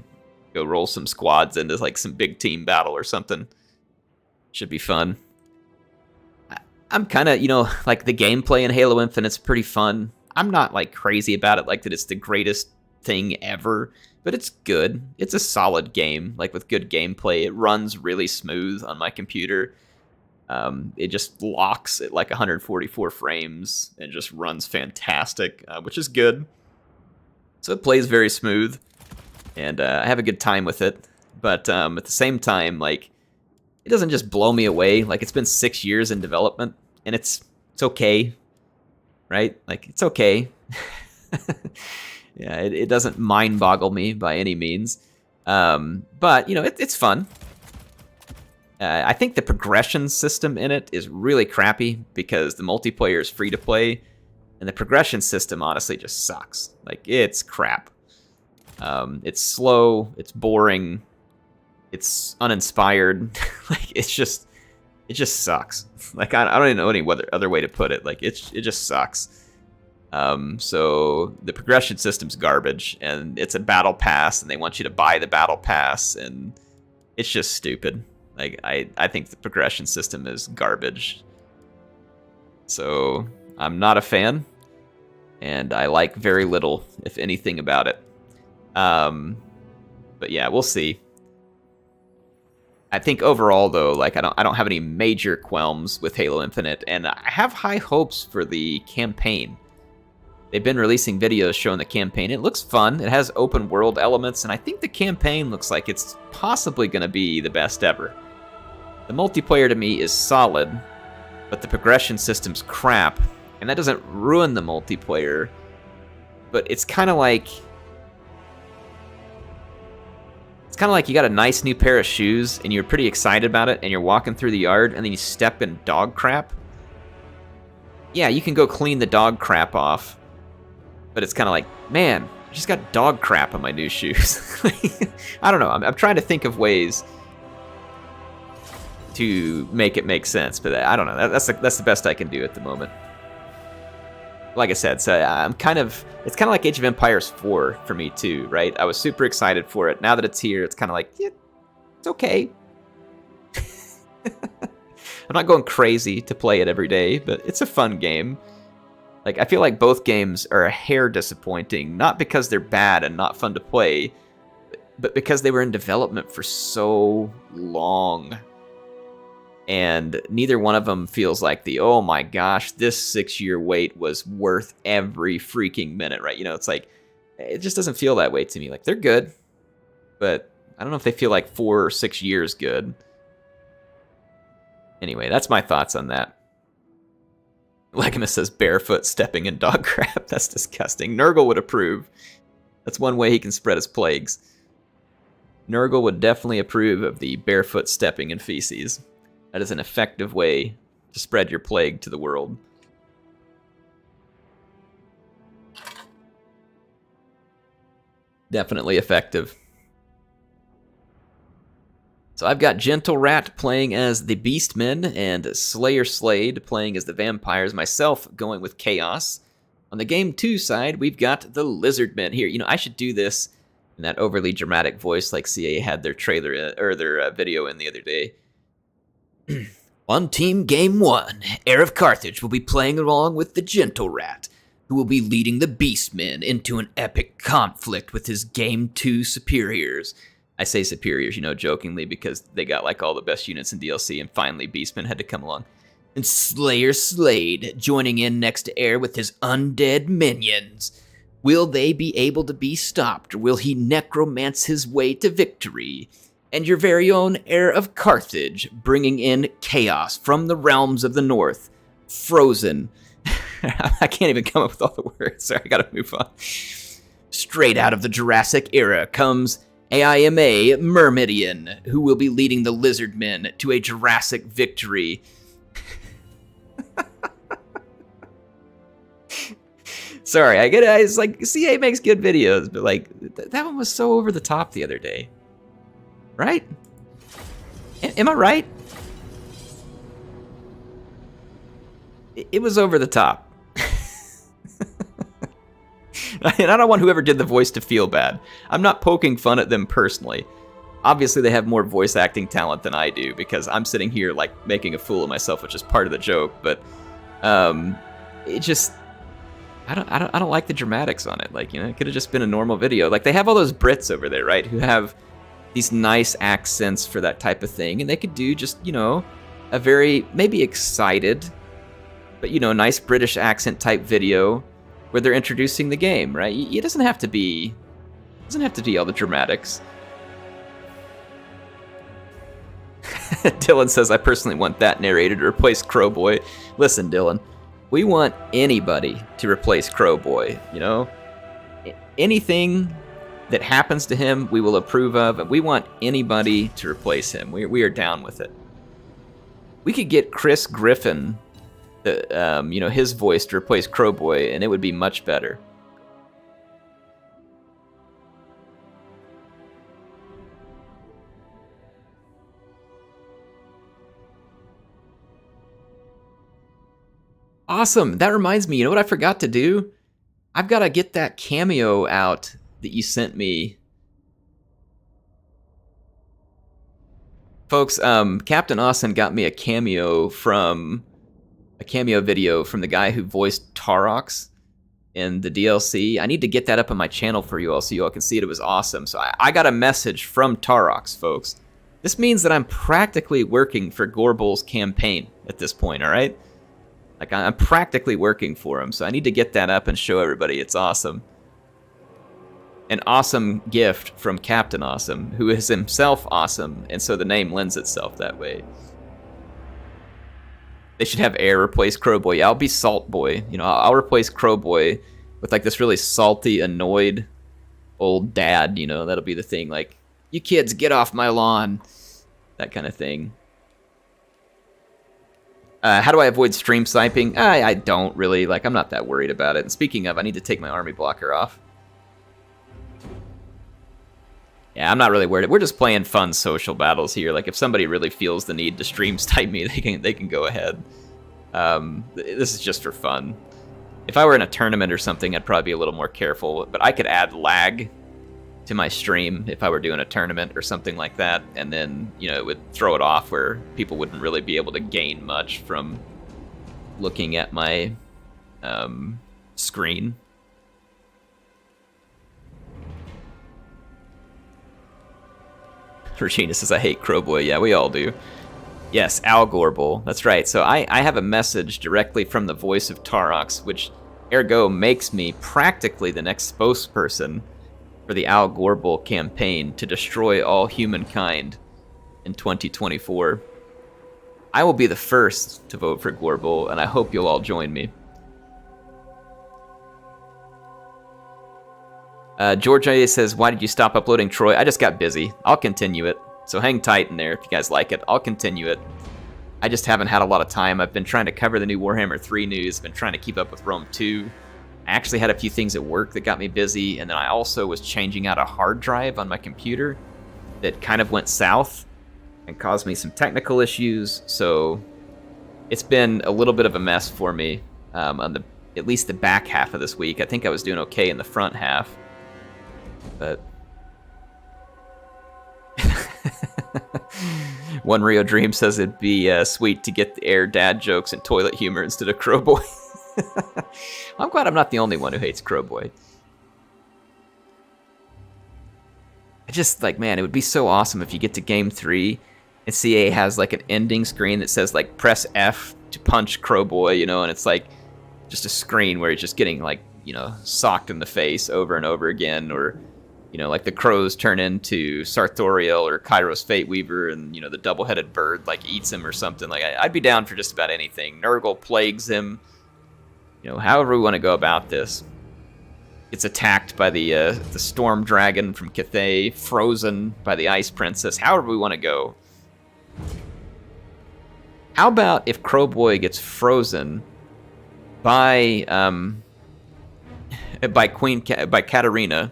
Go roll some squads into like some big team battle or something. Should be fun. I'm kind of, you know, like the gameplay in Halo Infinite's pretty fun. I'm not like crazy about it, like that it's the greatest thing ever, but it's good. It's a solid game, like with good gameplay. It runs really smooth on my computer. It just locks at like 144 frames and just runs fantastic, which is good. So it plays very smooth, and I have a good time with it. But at the same time, like, it doesn't just blow me away. Like, it's been 6 years in development, and it's okay, right? Like, it's okay. Yeah, it doesn't mind-boggle me by any means. But, you know, it's fun. I think the progression system in it is really crappy because the multiplayer is free to play, and the progression system honestly just sucks. Like, it's crap. It's slow, it's boring, it's uninspired. Like, it just sucks. Like, I don't even know any other way to put it. Like, it just sucks. So the progression system's garbage, and it's a battle pass, and they want you to buy the battle pass, and it's just stupid. Like, I think the progression system is garbage. So I'm not a fan, and I like very little, if anything, about it. But yeah, we'll see. I think overall, though, like I don't have any major qualms with Halo Infinite, and I have high hopes for the campaign. They've been releasing videos showing the campaign. It looks fun. It has open world elements, and I think the campaign looks like it's possibly going to be the best ever. The multiplayer to me is solid, but the progression system's crap, and that doesn't ruin the multiplayer, but it's kind of like you got a nice new pair of shoes and you're pretty excited about it, and you're walking through the yard and then you step in dog crap. Yeah, you can go clean the dog crap off, but it's kind of like, man, I just got dog crap on my new shoes. I don't know. I'm trying to think of ways to make it make sense, but I don't know. That's the best I can do at the moment. Like I said, so it's kind of like Age of Empires 4 for me too, right? I was super excited for it. Now that it's here, it's kind of like, yeah, it's okay. I'm not going crazy to play it every day, but it's a fun game. Like, I feel like both games are a hair disappointing, not because they're bad and not fun to play, but because they were in development for so long. And neither one of them feels like oh my gosh, this 6-year wait was worth every freaking minute, right? You know, it's like, it just doesn't feel that way to me. Like, they're good, but I don't know if they feel like 4 or 6 years good. Anyway, that's my thoughts on that. Legamus says barefoot stepping in dog crap. That's disgusting. Nurgle would approve. That's one way he can spread his plagues. Nurgle would definitely approve of the barefoot stepping in feces. That is an effective way to spread your plague to the world. Definitely effective. So I've got Gentle Rat playing as the Beastmen and Slayer Slade playing as the vampires, myself going with Chaos. On the Game 2 side, we've got the Lizardmen here. You know, I should do this in that overly dramatic voice like CA had their trailer or their video in the other day. On Team Game 1, HeirofCarthage will be playing along with the Gentle Rat, who will be leading the Beastmen into an epic conflict with his Game 2 superiors. I say superiors, you know, jokingly, because they got like all the best units in DLC, and finally Beastmen had to come along. And Slayer Slade joining in next to Air with his undead minions. Will they be able to be stopped, or will he necromance his way to victory? And your very own HeirofCarthage, bringing in chaos from the realms of the north. Frozen. I can't even come up with all the words. Sorry, I gotta move on. Straight out of the Jurassic era comes AIMA Myrmidian, who will be leading the Lizardmen to a Jurassic victory. Sorry, I get it. It's like, CA makes good videos, but like, that one was so over the top the other day. Right? Am I right? It was over the top. And I don't want whoever did the voice to feel bad. I'm not poking fun at them personally. Obviously, they have more voice acting talent than I do, because I'm sitting here like making a fool of myself, which is part of the joke. But it just, I don't like the dramatics on it. Like, you know, it could have just been a normal video. Like, they have all those Brits over there, right, who have these nice accents for that type of thing, and they could do just, you know, a very maybe excited, but, you know, nice British accent type video where they're introducing the game, right? It doesn't have to be all the dramatics. Dylan says, I personally want that narrator to replace Crowboy. Listen, Dylan, we want anybody to replace Crowboy, you know? Anything that happens to him, we will approve of, and we want anybody to replace him. We are down with it. We could get Chris Griffin, you know, his voice to replace Crowboy, and it would be much better. Awesome. That reminds me, you know what I forgot to do? I've got to get that cameo out that you sent me. Folks, Captain Austin got me a cameo from a cameo video from the guy who voiced Tarox in the DLC. I need to get that up on my channel for you all so you all can see it. It was awesome. So I got a message from Tarox, folks. This means that I'm practically working for Gorbul's campaign at this point, all right? Like, I'm practically working for him, so I need to get that up and show everybody. It's awesome. An awesome gift from Captain Awesome, who is himself awesome, and so the name lends itself that way. They should have Air replace Crowboy. Yeah, I'll be Salt Boy. You know, I'll replace Crowboy with like this really salty, annoyed old dad. You know, that'll be the thing. Like, you kids, get off my lawn. That kind of thing. How do I avoid stream sniping? I don't really. Like, I'm not that worried about it. And speaking of, I need to take my army blocker off. Yeah, I'm not really worried. We're just playing fun social battles here. Like, if somebody really feels the need to stream snipe me, they can go ahead. This is just for fun. If I were in a tournament or something, I'd probably be a little more careful. But I could add lag to my stream if I were doing a tournament or something like that, and then, you know, it would throw it off where people wouldn't really be able to gain much from looking at my screen. Regina says, I hate Crowboy. Yeah, we all do. Yes, Al Gorbul. That's right. So I have a message directly from the voice of Tarox, which ergo makes me practically the next spokesperson for the Al Gorbul campaign to destroy all humankind in 2024. I will be the first to vote for Gorbul, and I hope you'll all join me. George A. says, why did you stop uploading Troy? I just got busy. I'll continue it. So hang tight in there if you guys like it. I'll continue it. I just haven't had a lot of time. I've been trying to cover the new Warhammer 3 news. Been trying to keep up with Rome 2. I actually had a few things at work that got me busy. And then I also was changing out a hard drive on my computer that kind of went south and caused me some technical issues. So it's been a little bit of a mess for me on at least the back half of this week. I think I was doing okay in the front half. But One Rio Dream says it'd be sweet to get the air dad jokes and toilet humor instead of Crowboy. I'm glad I'm not the only one who hates Crowboy. I just, like, man, it would be so awesome if you get to Game 3 and CA has, like, an ending screen that says, like, press F to punch Crowboy, you know, and it's, like, just a screen where he's just getting, like, you know, socked in the face over and over again, or, you know, like the crows turn into Sartorial or Kairos Fate Weaver, and, you know, the double-headed bird, like, eats him or something. Like, I'd be down for just about anything. Nurgle plagues him. You know, however we want to go about this. Gets attacked by the Storm Dragon from Cathay, frozen by the Ice Princess. However we want to go. How about if Crowboy gets frozen by Katarina,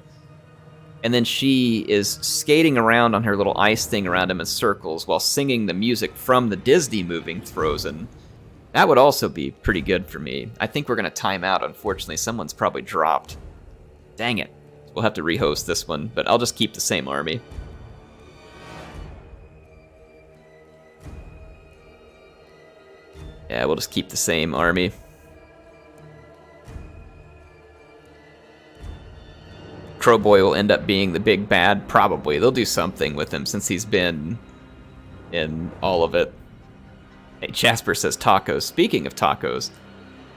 and then she is skating around on her little ice thing around him in circles while singing the music from the Disney movie Frozen? That would also be pretty good for me. I think we're going to time out, unfortunately. Someone's probably dropped. Dang it. We'll have to rehost this one, but I'll just keep the same army. Yeah, we'll just keep the same army. Crowboy will end up being the big bad, probably. They'll do something with him since he's been in all of it. Hey, Jasper says tacos. Speaking of tacos,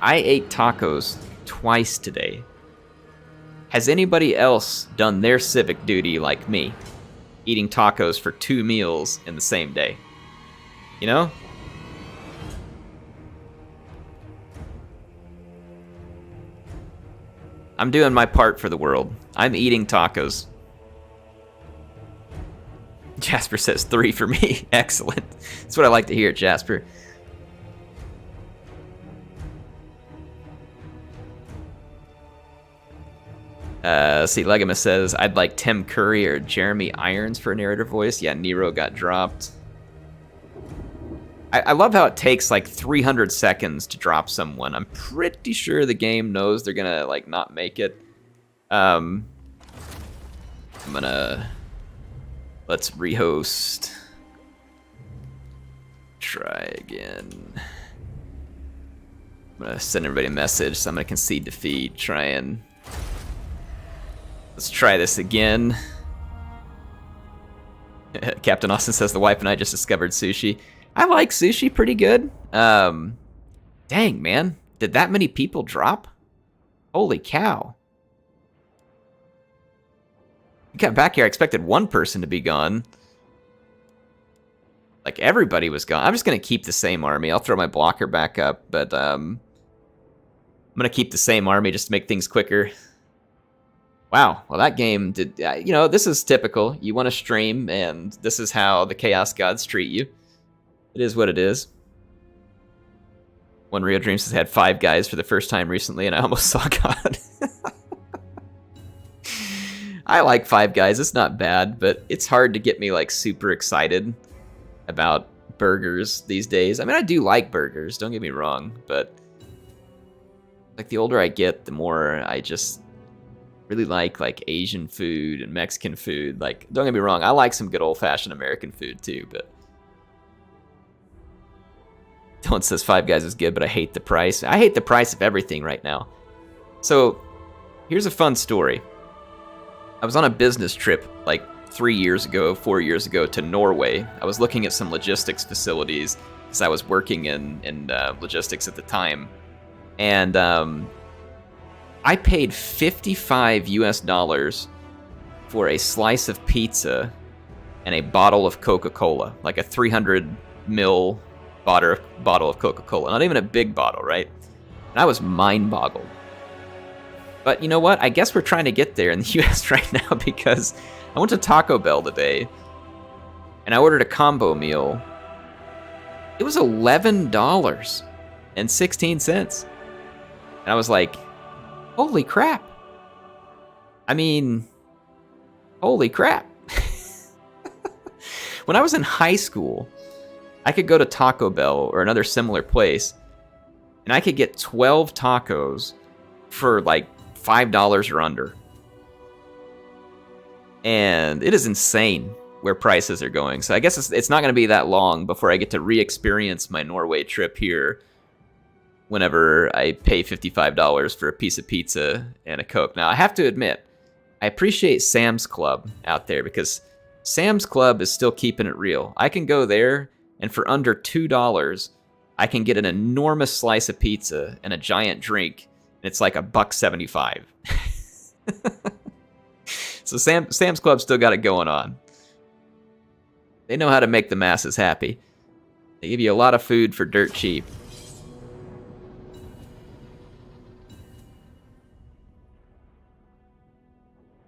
I ate tacos twice today. Has anybody else done their civic duty like me? Eating tacos for 2 meals in the same day? You know? I'm doing my part for the world. I'm eating tacos. Jasper says 3 for me. Excellent. That's what I like to hear, Jasper. See, Legamus says, I'd like Tim Curry or Jeremy Irons for a narrator voice. Yeah, Nero got dropped. I love how it takes like 300 seconds to drop someone. I'm pretty sure the game knows they're gonna like not make it. I'm gonna... Let's rehost. Try again. I'm gonna send everybody a message, so I'm gonna concede defeat, let's try this again. Captain Austin says the wife and I just discovered sushi. I like sushi pretty good. Dang, man. Did that many people drop? Holy cow. I got back here, I expected one person to be gone. Like, everybody was gone. I'm just going to keep the same army. I'll throw my blocker back up, but I'm going to keep the same army just to make things quicker. Wow, well that game did, you know, this is typical. You want to stream, and this is how the Chaos Gods treat you. It is what it is. One Rio Dreams has had 5 guys for the first time recently, and I almost saw God. I like 5 guys, it's not bad, but it's hard to get me like super excited about burgers these days. I mean, I do like burgers, don't get me wrong, but like the older I get, the more I just really like Asian food and Mexican food. Like, don't get me wrong, I like some good old-fashioned American food too, but Dylan says 5 Guys is good, but I hate the price. I hate the price of everything right now. So, here's a fun story. I was on a business trip like 4 years ago to Norway. I was looking at some logistics facilities because I was working in logistics at the time. And I paid $55 US for a slice of pizza and a bottle of Coca-Cola, like a 300 ml bottle of Coca-Cola. Not even a big bottle, right? And I was mind-boggled. But you know what? I guess we're trying to get there in the US right now, because I went to Taco Bell today and I ordered a combo meal. It was $11.16. And I was like, holy crap. I mean, holy crap. When I was in high school, I could go to Taco Bell or another similar place, and I could get 12 tacos for like $5 or under. And it is insane where prices are going. So I guess it's not going to be that long before I get to re-experience my Norway trip here whenever I pay $55 for a piece of pizza and a Coke. Now, I have to admit, I appreciate Sam's Club out there, because Sam's Club is still keeping it real. I can go there, and for under $2, I can get an enormous slice of pizza and a giant drink, and it's like $1.75. So Sam's Club still got it going on. They know how to make the masses happy. They give you a lot of food for dirt cheap.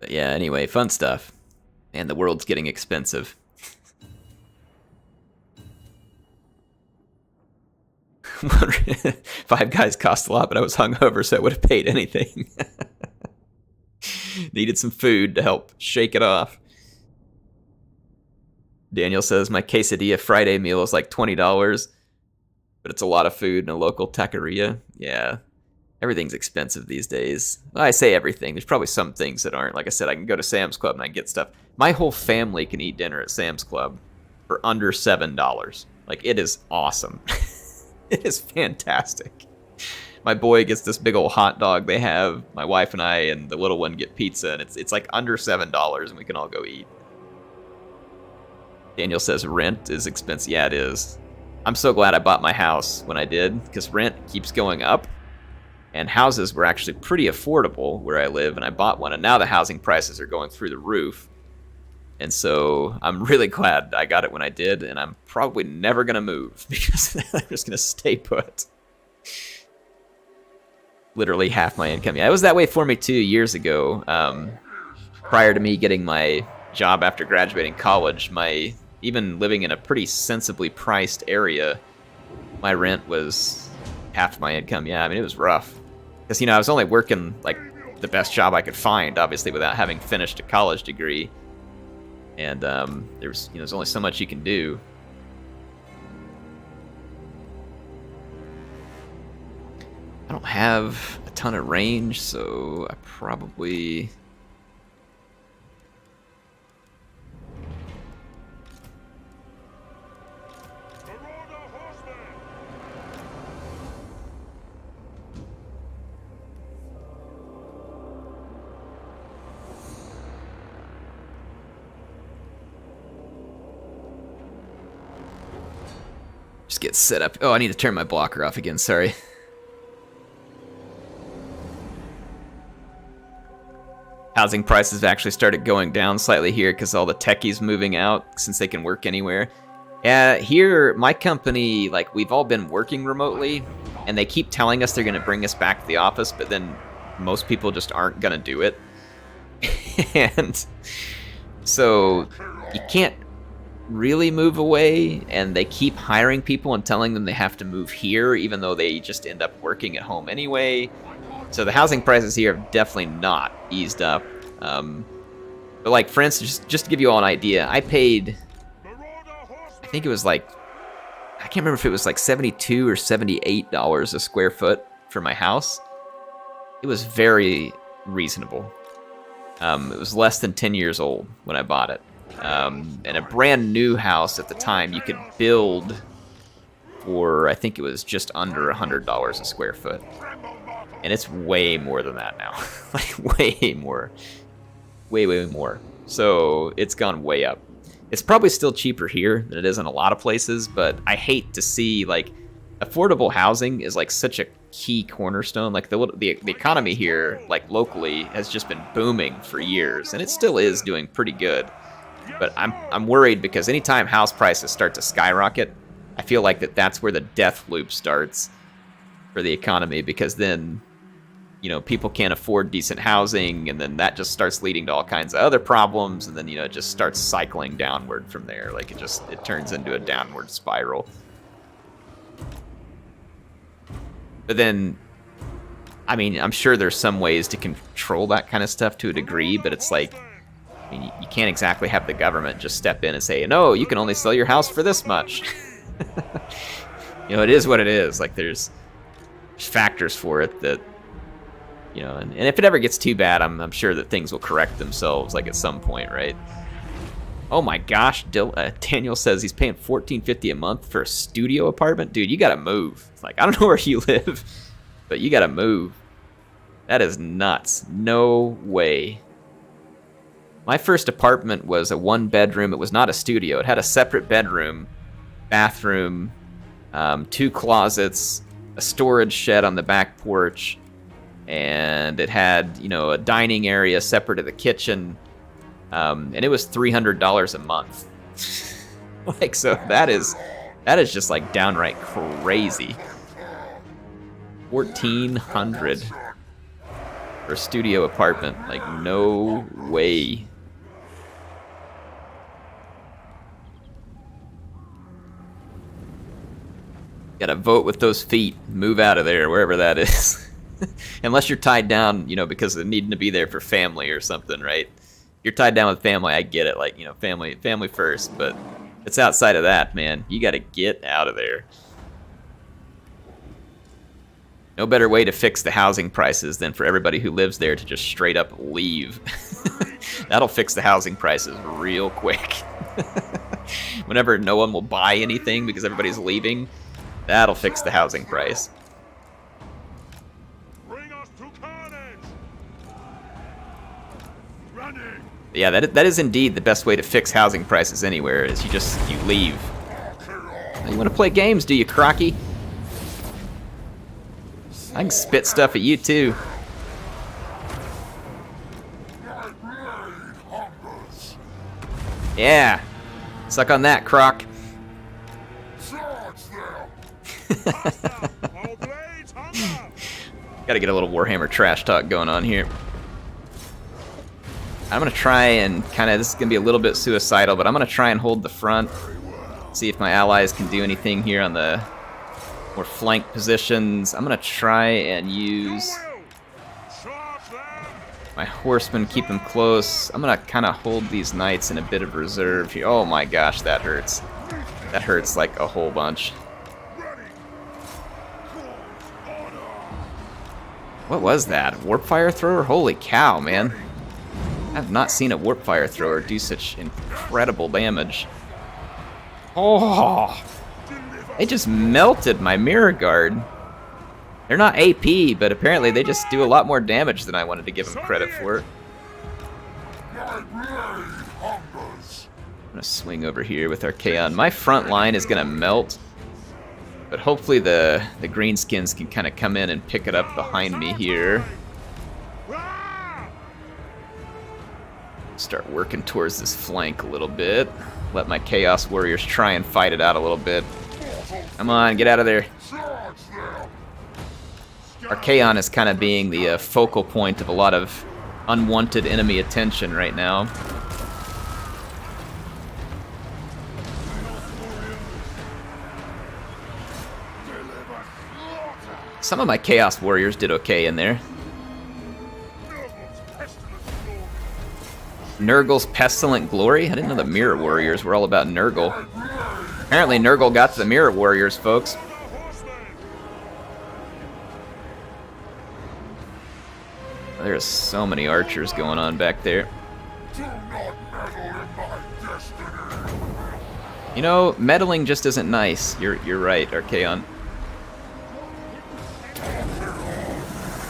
But yeah, anyway, fun stuff. And the world's getting expensive. Five Guys cost a lot, but I was hungover, so I would have paid anything. Needed some food to help shake it off. Daniel says, my quesadilla Friday meal is like $20, but it's a lot of food in a local taqueria. Yeah, everything's expensive these days. Well, I say everything. There's probably some things that aren't. Like I said, I can go to Sam's Club and I can get stuff. My whole family can eat dinner at Sam's Club for under $7. Like, it is awesome. It is fantastic. My boy gets this big old hot dog they have. My wife and I and the little one get pizza, and it's like under $7, and we can all go eat. Daniel says rent is expensive. Yeah, it is. I'm so glad I bought my house when I did, because rent keeps going up, and houses were actually pretty affordable where I live, and I bought one, and now the housing prices are going through the roof. And so I'm really glad I got it when I did, and I'm probably never going to move, because I'm just going to stay put. Literally half my income. Yeah, it was that way for me 2 years ago. Prior to me getting my job after graduating college, even living in a pretty sensibly priced area, my rent was half my income. Yeah, I mean, it was rough. Because, I was only working, like, the best job I could find, obviously, without having finished a college degree. And there's only so much you can do. I don't have a ton of range, so I probably... Just get set up. Oh, I need to turn my blocker off again, sorry. Housing prices have actually started going down slightly here because all the techies moving out since they can work anywhere. Yeah, here, my company, like, we've all been working remotely, and they keep telling us they're going to bring us back to the office, but then most people just aren't going to do it. And so you can't really move away, and they keep hiring people and telling them they have to move here, even though they just end up working at home anyway. So the housing prices here have definitely not eased up. But like, for instance, just to give you all an idea, I paid, I think it was like, I can't remember if it was like $72 or $78 a square foot for my house. It was very reasonable. It was less than 10 years old when I bought it. And a brand new house at the time, you could build for, I think it was just under $100 a square foot. And it's way more than that now. Like, way more. Way, way more. So it's gone way up. It's probably still cheaper here than it is in a lot of places, but I hate to see, like, affordable housing is like such a key cornerstone. Like the economy here, like locally, has just been booming for years, and it still is doing pretty good. But I'm worried because anytime house prices start to skyrocket, I feel like that's where the death loop starts for the economy, because then, you know, people can't afford decent housing, and then that just starts leading to all kinds of other problems, and then, you know, it just starts cycling downward from there. Like it turns into a downward spiral. But then, I mean, I'm sure there's some ways to control that kind of stuff to a degree, but it's like, I mean, you can't exactly have the government just step in and say, no, you can only sell your house for this much. You know, it is what it is. Like, there's factors for it that, you know, and if it ever gets too bad, I'm sure that things will correct themselves, like, at some point, right? Oh my gosh, Daniel says he's paying $14.50 a month for a studio apartment. Dude, you gotta move. It's like, I don't know where you live, but you gotta move. That is nuts. No way. My first apartment was a one-bedroom. It was not a studio. It had a separate bedroom, bathroom, 2 closets, a storage shed on the back porch, and it had, you know, a dining area separate to the kitchen, and it was $300 a month. Like, so that is just like downright crazy. $1,400 for a studio apartment. Like, no way. Gotta vote with those feet. Move out of there, wherever that is. Unless you're tied down, you know, because of needing to be there for family or something, right? You're tied down with family, I get it. Like, you know, family first. But it's outside of that, man. You gotta get out of there. No better way to fix the housing prices than for everybody who lives there to just straight up leave. That'll fix the housing prices real quick. Whenever no one will buy anything because everybody's leaving, that'll fix the housing price. Bring us to carnage. Running. Yeah, that is indeed the best way to fix housing prices anywhere, is you leave. You want to play games, do you, Crocky? I can spit stuff at you, too. Yeah. Suck on that, Croc. Gotta get a little Warhammer trash talk going on here. I'm gonna try and this is gonna be a little bit suicidal, but I'm gonna try and hold the front. See if my allies can do anything here on the more flank positions. I'm gonna try and use my horsemen, keep them close. I'm gonna kind of hold these knights in a bit of reserve here. Oh my gosh, that hurts. That hurts like a whole bunch. What was that? Warp fire thrower? Holy cow, man. I have not seen a warp fire thrower do such incredible damage. Oh! They just melted my mirror guard. They're not AP, but apparently they just do a lot more damage than I wanted to give them credit for. I'm gonna swing over here with Archaon. My front line is gonna melt But hopefully the greenskins can kind of come in and pick it up behind me here. Start working towards this flank a little bit. Let my Chaos Warriors try and fight it out a little bit. Come on, get out of there. Archaon is kind of being the focal point of a lot of unwanted enemy attention right now. Some of my Chaos Warriors did okay in there. Nurgle's Pestilent Glory? I didn't know the Mirror Warriors were all about Nurgle. Apparently Nurgle got to the Mirror Warriors, folks. There's so many archers going on back there. You know, meddling just isn't nice. You're right, Archaon.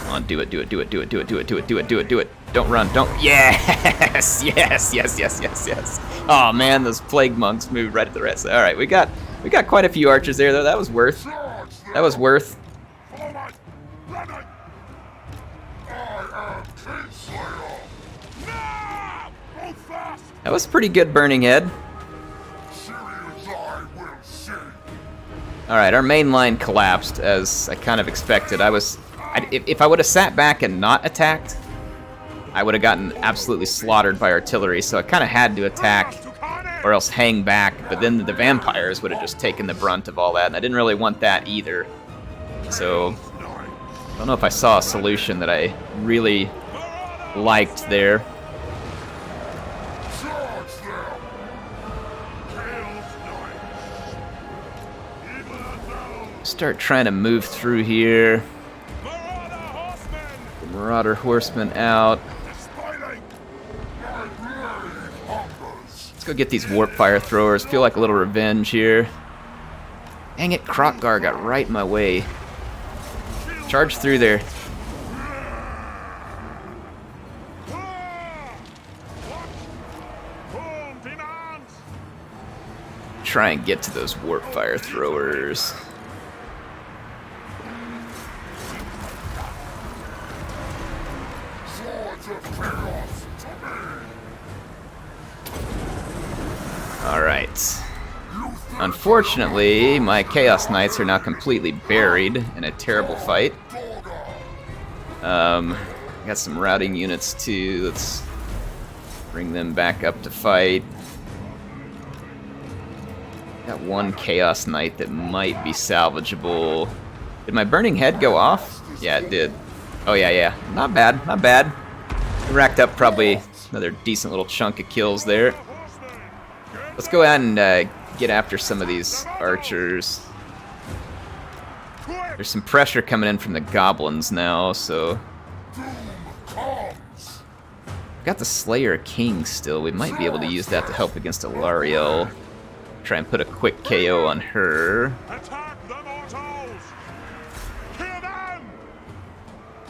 Come on, do it. Don't run, don't. Yes! Yes. Oh man, those plague monks moved right at the rest. All right, we got quite a few archers there though. That was worth. That was pretty good, Burning Head. All right, our main line collapsed as I kind of expected. If I would have sat back and not attacked, I would have gotten absolutely slaughtered by artillery, so I kind of had to attack or else hang back, but then the vampires would have just taken the brunt of all that, and I didn't really want that either. So, I don't know if I saw a solution that I really liked there. Start trying to move through here. Marauder Horsemen out. Let's go get these Warp Fire Throwers. Feel like a little revenge here. Dang it, Krokgar got right in my way. Charge through there. Try and get to those Warp Fire Throwers. Alright. Unfortunately, my Chaos Knights are now completely buried in a terrible fight. Got some routing units too. Let's bring them back up to fight. Got one Chaos Knight that might be salvageable. Did my Burning Head go off? Yeah, it did. Oh yeah. Not bad. We racked up probably another decent little chunk of kills there. Let's go ahead and get after some of these archers. There's some pressure coming in from the goblins now, so... Got the Slayer of Kings still. We might be able to use that to help against Alariel. Try and put a quick KO on her. Attack the mortals! Kill them!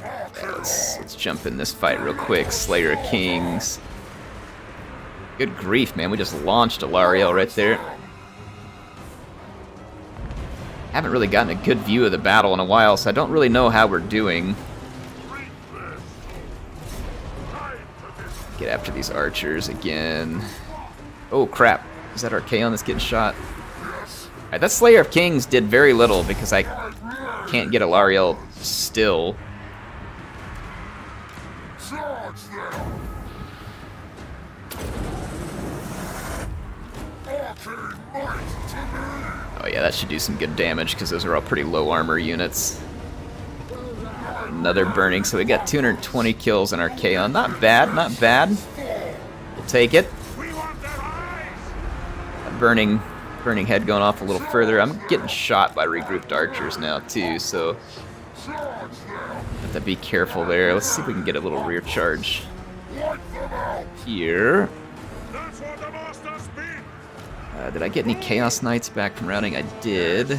Yeah, let's jump in this fight real quick. Slayer of Kings. Good grief, man. We just launched Alariel right there. Haven't really gotten a good view of the battle in a while, so I don't really know how we're doing. Get after these archers again. Oh, crap. Is that Archaon that's getting shot? Alright, that Slayer of Kings did very little because I can't get Alariel still. Oh yeah, that should do some good damage because those are all pretty low armor units. Another burning, so we got 220 kills on Archaon. Not bad. We'll take it. Burning Head going off a little further. I'm getting shot by regrouped archers now too, so have to be careful there. Let's see if we can get a little rear charge here. Did I get any Chaos Knights back from routing? I did.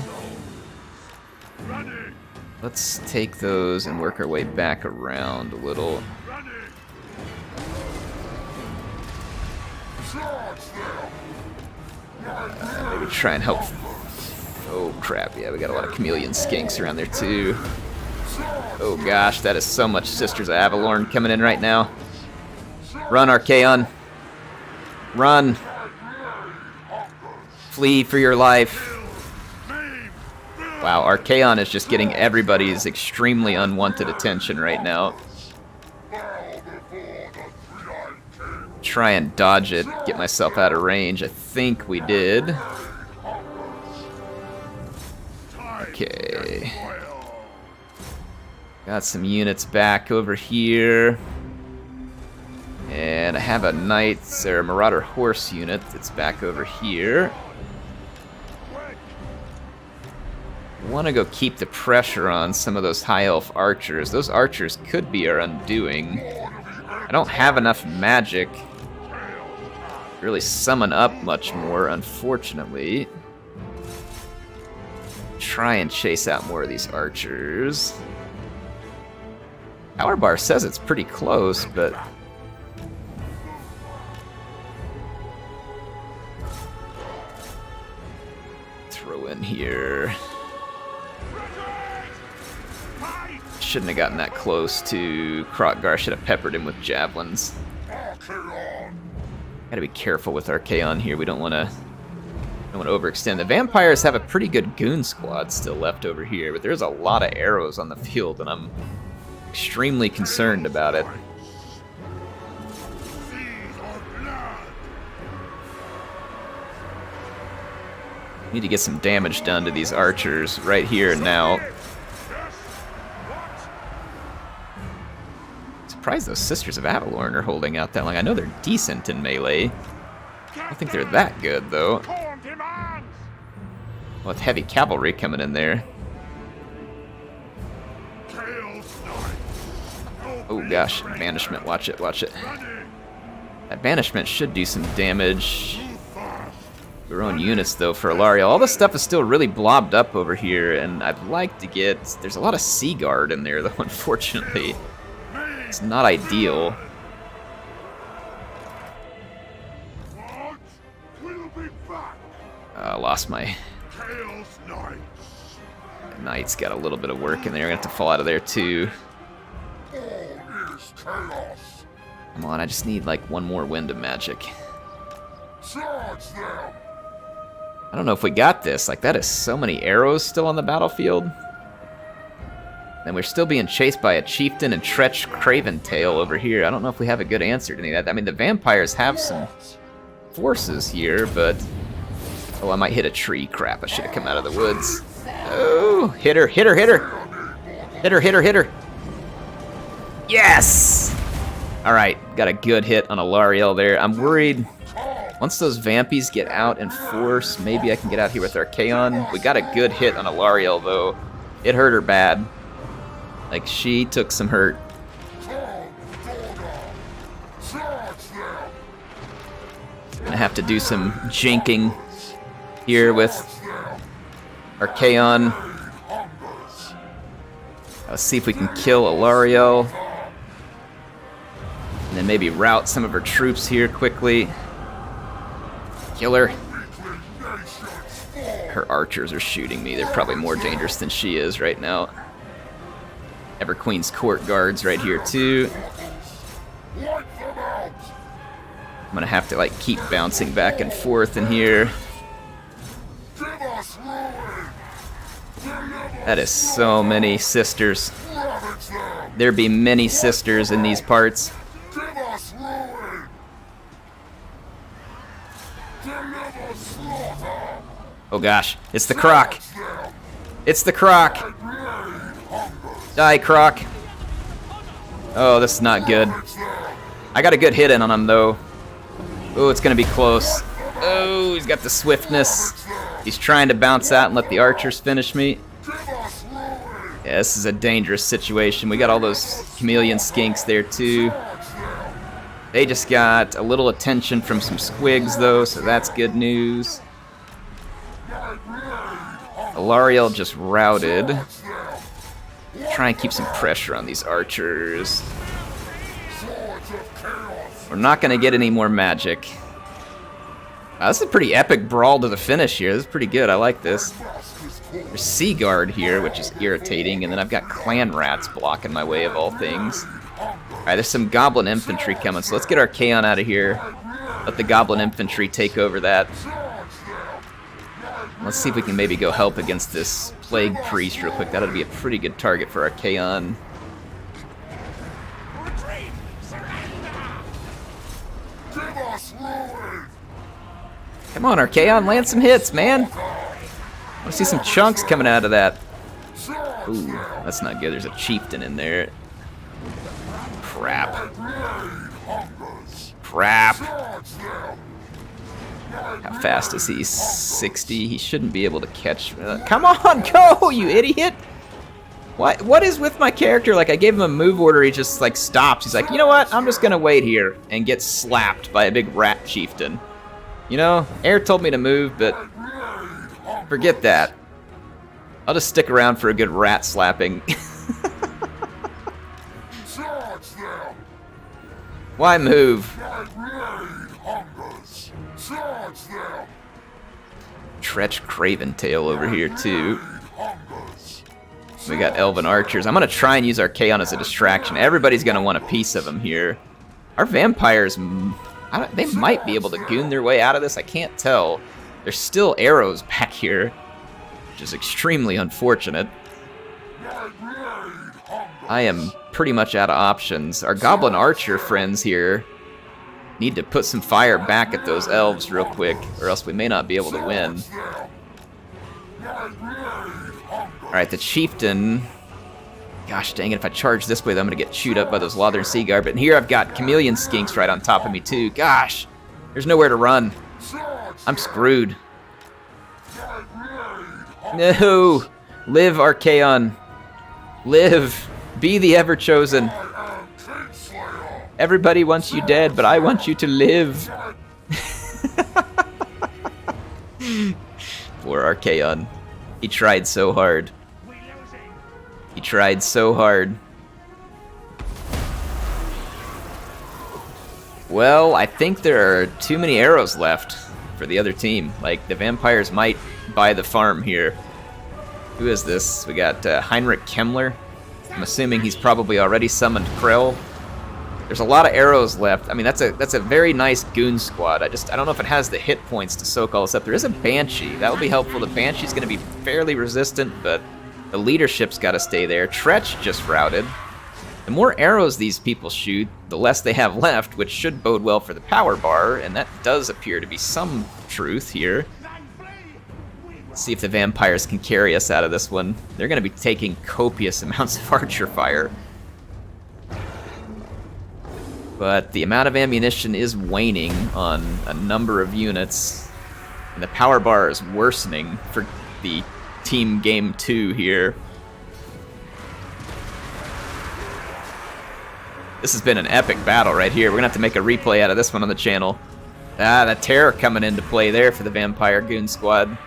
Let's take those and work our way back around a little. Maybe try and help Oh crap, yeah, we got a lot of chameleon skinks around there too. Oh gosh, that is so much Sisters of Avalorn coming in right now. Run, Archaon. Run. Flee for your life. Wow, Archaon is just getting everybody's extremely unwanted attention right now. Try and dodge it, get myself out of range. I think we did. Okay. Got some units back over here. And I have a Knights or Marauder Horse unit that's back over here. Want to go keep the pressure on some of those High Elf archers. Those archers could be our undoing. I don't have enough magic to really summon up much more, unfortunately. Try and chase out more of these archers. Power bar says it's pretty close, but throw in here. Shouldn't have gotten that close to Krotgar. Should have peppered him with javelins. Gotta be careful with Archaon here. We don't want to overextend. The vampires have a pretty good goon squad still left over here, but there's a lot of arrows on the field, and I'm extremely concerned about it. Need to get some damage done to these archers right here and now. Surprised those Sisters of Avalorn are holding out that long. I know they're decent in melee. I don't think they're that good, though. With heavy cavalry coming in there. Oh gosh, banishment, watch it, watch it. That banishment should do some damage. Their own units, though, for Alariel. All this stuff is still really blobbed up over here, and I'd like to get... There's a lot of Sea Guard in there, though, unfortunately. It's not ideal. Lost my... Knight's got a little bit of work in there. I'm gonna have to fall out of there, too. Come on, I just need, like, one more wind of magic. I don't know if we got this. Like, that is so many arrows still on the battlefield. And we're still being chased by a chieftain and Tretch Craventail over here. I don't know if we have a good answer to any of that. I mean, the vampires have some forces here, but... Oh, I might hit a tree. Crap, I should have come out of the woods. Oh, hit her, hit her, hit her! Hit her, hit her, hit her! Yes! Alright, got a good hit on Alariel there. I'm worried... Once those vampies get out in force, maybe I can get out here with Archaon. We got a good hit on Alariel, though. It hurt her bad. Like, she took some hurt. Gonna have to do some jinking here with Archaon. Let's see if we can kill Alariel. And then maybe rout some of her troops here quickly. Kill her. Her archers are shooting me. They're probably more dangerous than she is right now. Everqueen's court guards right here too. I'm gonna have to like keep bouncing back and forth in here. That is so many sisters. There be many sisters in these parts. Oh gosh, it's the Croc. It's the Croc. Die, Croc. Oh, this is not good. I got a good hit in on him, though. Oh, it's going to be close. Oh, he's got the swiftness. He's trying to bounce out and let the archers finish me. Yeah, this is a dangerous situation. We got all those chameleon skinks there, too. They just got a little attention from some squigs, though, so that's good news. Alariel just routed. Try and keep some pressure on these archers. We're not going to get any more magic. This is a pretty epic brawl to the finish here. This is pretty good. I like this. There's Seaguard here, which is irritating, and then I've got clan rats blocking my way of all things. Alright, there's some goblin infantry coming, so let's get our Kaon out of here. Let the goblin infantry take over that. Let's see if we can maybe go help against this plague priest real quick. That'll be a pretty good target for our Kaon. Come on, Archaon, land some hits, man. I want to see some chunks coming out of that. Ooh, that's not good. There's a chieftain in there. Crap. How fast is he? 60? He shouldn't be able to catch... come on, go, you idiot! What is with my character? Like, I gave him a move order, he just, like, stops. He's like, you know what? I'm just gonna wait here and get slapped by a big rat chieftain. You know, Air told me to move, but forget that. I'll just stick around for a good rat slapping. Why move? Tretch Craventail over here, too. We got Elven Archers. I'm going to try and use our Kaon as a distraction. Everybody's going to want a piece of him here. Our vampires, they might be able to goon their way out of this. I can't tell. There's still arrows back here, which is extremely unfortunate. I am pretty much out of options. Our Goblin Archer friends here need to put some fire back at those elves real quick, or else we may not be able to win. Alright, the chieftain... Gosh dang it, if I charge this way, then I'm going to get chewed up by those Lothern Seaguard. But here I've got Chameleon Skinks right on top of me, too. Gosh, there's nowhere to run. I'm screwed. No! Live, Archaon. Live. Be the Ever-Chosen. Everybody wants you dead, but I want you to live. Poor Archaon. He tried so hard. He tried so hard. Well, I think there are too many arrows left for the other team. Like, the vampires might buy the farm here. Who is this? We got Heinrich Kemmler. I'm assuming he's probably already summoned Krell. There's a lot of arrows left. I mean, that's a very nice goon squad. I don't know if it has the hit points to soak all this up. There is a Banshee. That will be helpful. The Banshee's going to be fairly resistant, but the leadership's got to stay there. Tretch just routed. The more arrows these people shoot, the less they have left, which should bode well for the power bar, and that does appear to be some truth here. Let's see if the vampires can carry us out of this one. They're going to be taking copious amounts of archer fire. But the amount of ammunition is waning on a number of units, and the power bar is worsening for the team game 2 here. This has been an epic battle right here. We're gonna have to make a replay out of this one on the channel. That terror coming into play there for the Vampire Goon Squad.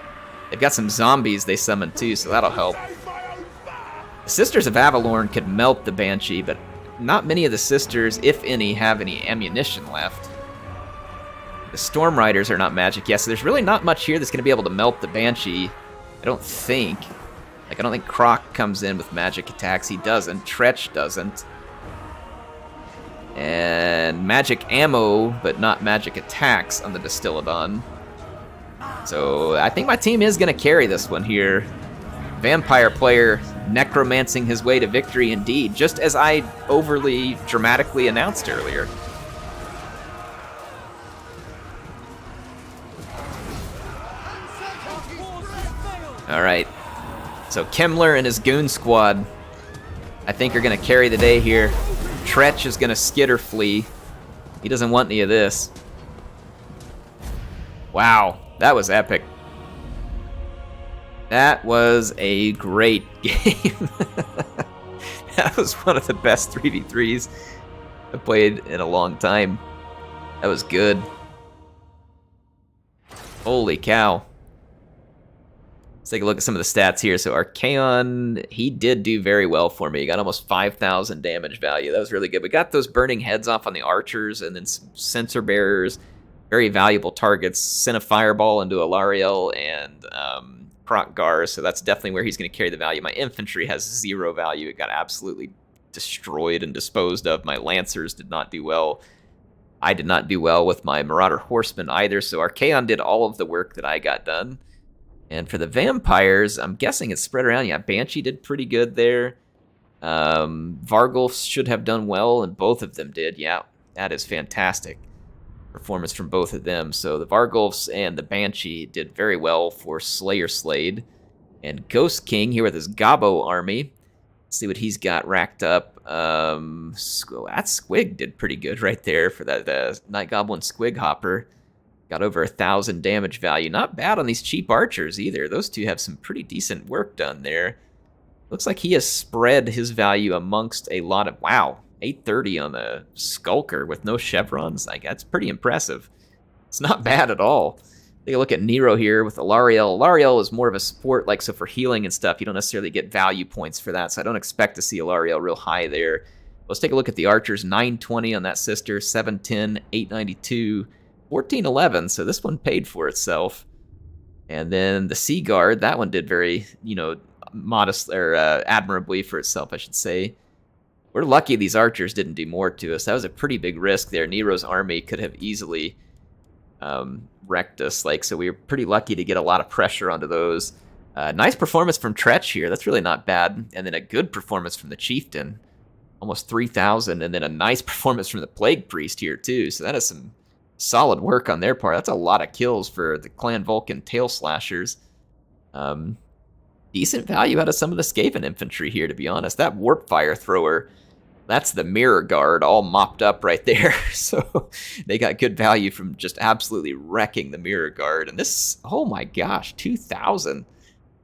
They've got some zombies they summoned too, so that'll help. The Sisters of Avalorn could melt the Banshee, but not many of the Sisters, if any, have any ammunition left. The Storm Riders are not magic. Yeah, so there's really not much here that's gonna be able to melt the Banshee. I don't think. Like, I don't think Croc comes in with magic attacks. He doesn't. Tretch doesn't. And magic ammo, but not magic attacks on the Distillodon. So I think my team is going to carry this one here. Vampire player necromancing his way to victory indeed, just as I overly dramatically announced earlier. Alright, so Kemmler and his goon squad, I think, are going to carry the day here. Tretch is going to skitter flee. He doesn't want any of this. Wow, that was epic. That was a great game. That was one of the best 3v3s I've played in a long time. That was good. Holy cow. Let's take a look at some of the stats here. So Archaon, he did do very well for me. He got almost 5,000 damage value. That was really good. We got those burning heads off on the archers and then some sensor bearers. very valuable targets. Sent a fireball into Alariel and Krokgar, so that's definitely where he's going to carry the value. My infantry has 0 value. It got absolutely destroyed and disposed of. My Lancers did not do well. I did not do well with my Marauder Horsemen either, so Archaon did all of the work that I got done. And for the Vampires, I'm guessing it's spread around. Yeah, Banshee did pretty good there. Vargulfs should have done well, and both of them did. Yeah, that is fantastic performance from both of them. So the Vargulfs and the Banshee did very well for Slayer Slade. And Ghost King here with his Gobbo army. Let's see what he's got racked up. That Squig did pretty good right there for that Night Goblin Squig Hopper. Got over 1,000 damage value. Not bad on these cheap archers either. Those two have some pretty decent work done there. Looks like he has spread his value amongst a lot of... Wow, 830 on the Skulker with no chevrons. Like, that's pretty impressive. It's not bad at all. Take a look at Nero here with Alariel. Alariel is more of a support, like, so for healing and stuff, you don't necessarily get value points for that, so I don't expect to see Alariel real high there. Let's take a look at the archers. 920 on that sister, 710, 892, 1411, so this one paid for itself. And then the Sea Guard, that one did very, modest, or admirably for itself, I should say. We're lucky these archers didn't do more to us. That was a pretty big risk there. Nero's army could have easily wrecked us, so we were pretty lucky to get a lot of pressure onto those. Nice performance from Tretch here. That's really not bad. And then a good performance from the Chieftain. Almost 3,000. And then a nice performance from the Plague Priest here, too. So that is some solid work on their part. That's a lot of kills for the Clan Vulcan Tail Slashers. Decent value out of some of the Skaven infantry here, to be honest. That Warp Fire Thrower, that's the Mirror Guard all mopped up right there. So they got good value from just absolutely wrecking the Mirror Guard. And this, oh my gosh, 2,000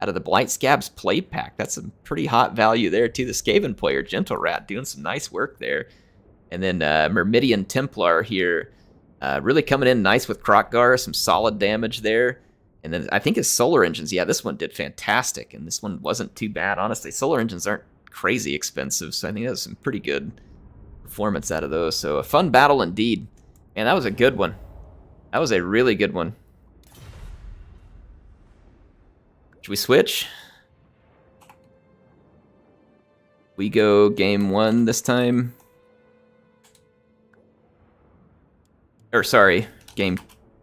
out of the Blight Scab's play pack. That's some pretty hot value there too. The Skaven player, Gentle Rat, doing some nice work there. And then Myrmidian Templar here, really coming in nice with Krokgar, some solid damage there. And then I think his Solar Engines, yeah, this one did fantastic. And this one wasn't too bad, honestly. Solar Engines aren't crazy expensive, so I think that was some pretty good performance out of those. So a fun battle indeed. And that was a good one. That was a really good one. Should we switch? We go game 1 this time. Or sorry, game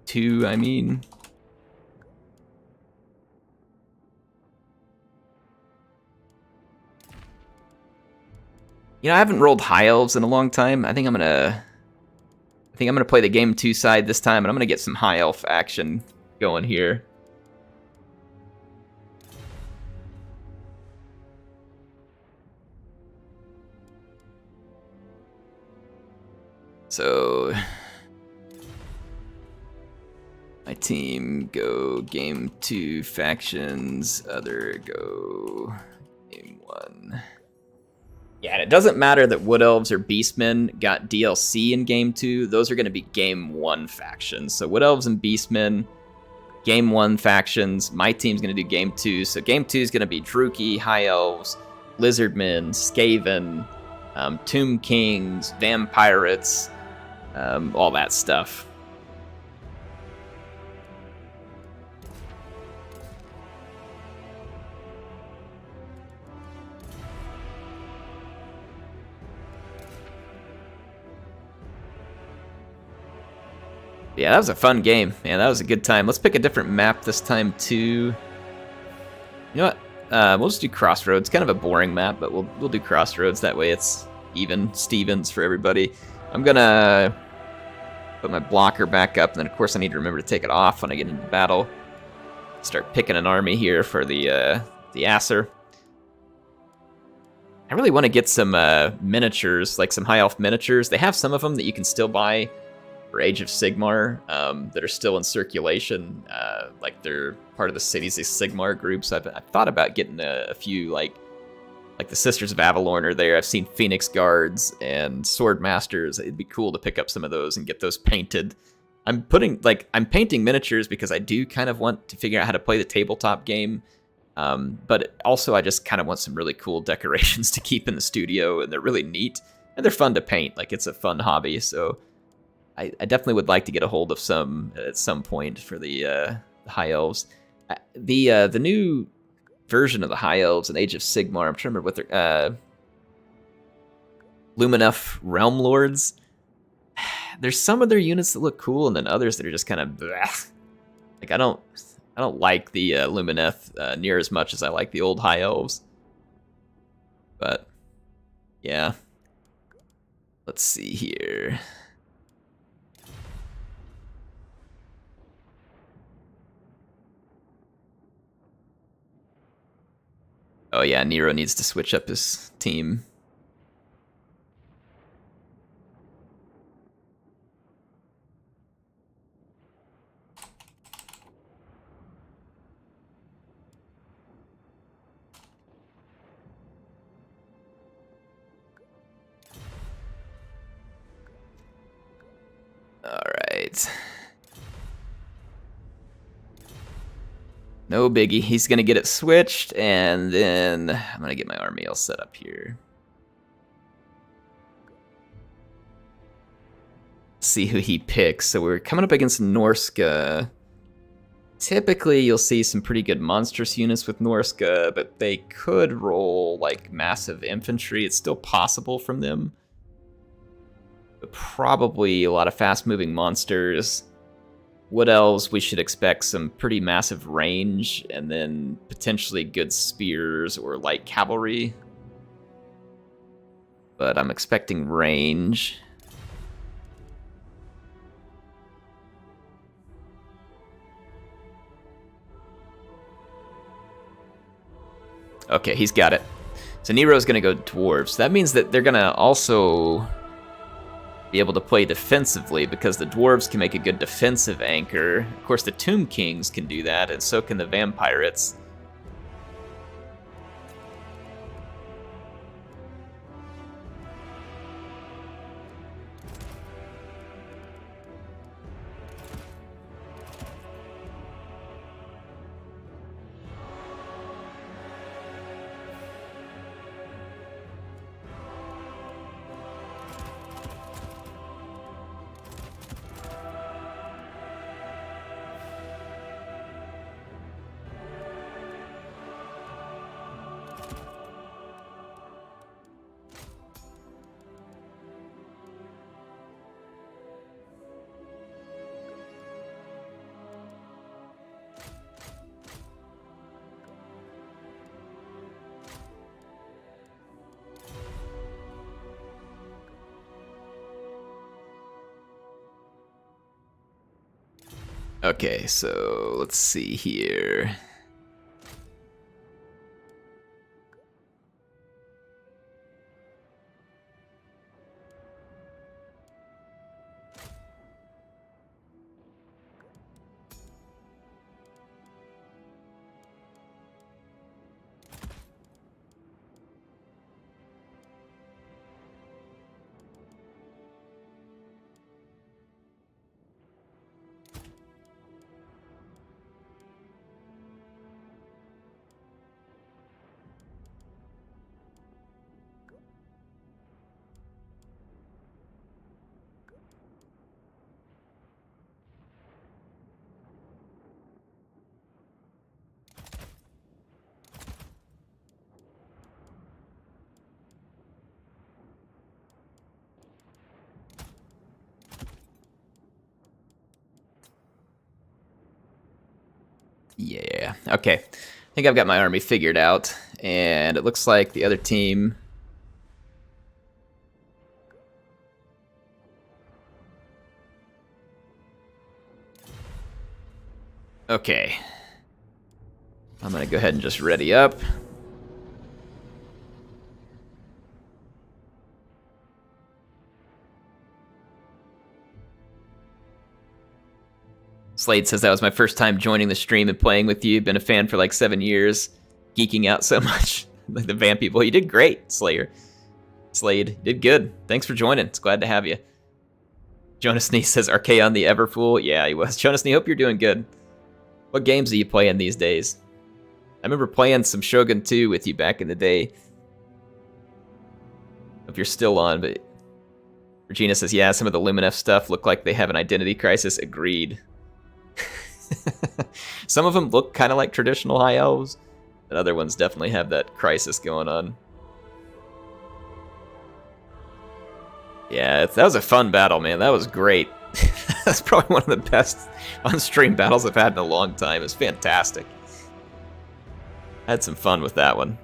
2, I mean. I haven't rolled High Elves in a long time. I think I'm gonna play the game 2 side this time, and I'm gonna get some High Elf action going here. So my team go game 2 factions, other go game 1. Yeah, and it doesn't matter that Wood Elves or Beastmen got DLC in Game 2. Those are going to be Game 1 factions. So Wood Elves and Beastmen, Game 1 factions. My team's going to do Game 2. So Game 2 is going to be Druchii, High Elves, Lizardmen, Skaven, Tomb Kings, Vampirates, all that stuff. Yeah, that was a fun game. Man, that was a good time. Let's pick a different map this time, too. You know what? We'll just do Crossroads. Kind of a boring map, but we'll do Crossroads. That way it's even Stevens for everybody. I'm going to put my blocker back up, and then, of course, I need to remember to take it off when I get into battle. Start picking an army here for the Acer. I really want to get some miniatures, like some High Elf miniatures. They have some of them that you can still buy for Age of Sigmar that are still in circulation, like they're part of the Cities of Sigmar groups. I've thought about getting a few, like the Sisters of Avalorn are there. I've seen Phoenix Guards and Sword Masters. It'd be cool to pick up some of those and get those painted. I'm painting miniatures because I do kind of want to figure out how to play the tabletop game, but also I just kind of want some really cool decorations to keep in the studio, and they're really neat and they're fun to paint. Like, it's a fun hobby, so I definitely would like to get a hold of some at some point for the High Elves. The new version of the High Elves in Age of Sigmar, I'm trying to remember what they're... Lumineth Realm Lords. There's some of their units that look cool, and then others that are just kind of bleh. Like I don't like the Lumineth near as much as I like the old High Elves. But yeah, let's see here. Oh yeah, Nero needs to switch up his team. Alright. No biggie. He's going to get it switched, and then I'm going to get my army all set up here. See who he picks. So we're coming up against Norska. Typically, you'll see some pretty good monstrous units with Norska, but they could roll like massive infantry. It's still possible from them. But probably a lot of fast-moving monsters. Wood Elves, we should expect some pretty massive range, and then potentially good spears or light cavalry. But I'm expecting range. Okay, he's got it. So Nero's going to go dwarves. That means that they're going to also be able to play defensively, because the dwarves can make a good defensive anchor. Of course, the Tomb Kings can do that, and so can the Vampirates. Okay, so let's see here. Yeah, okay. I think I've got my army figured out, and it looks like the other team... Okay. I'm gonna go ahead and just ready up. Slade says that was my first time joining the stream and playing with you. Been a fan for like 7 years. Geeking out so much. Like the Van people. You did great, Slayer. Slade, you did good. Thanks for joining. It's glad to have you. Jonas Nee says, Archaon the Everfool. Yeah, he was. Jonas Nee, hope you're doing good. What games are you playing these days? I remember playing some Shogun 2 with you back in the day. If you're still on, but Regina says, yeah, some of the Luminef stuff look like they have an identity crisis. Agreed. Some of them look kind of like traditional high elves, but other ones definitely have that crisis going on. Yeah, that was a fun battle, man. That was great. That's probably one of the best on-stream battles I've had in a long time. It's fantastic. I had some fun with that one.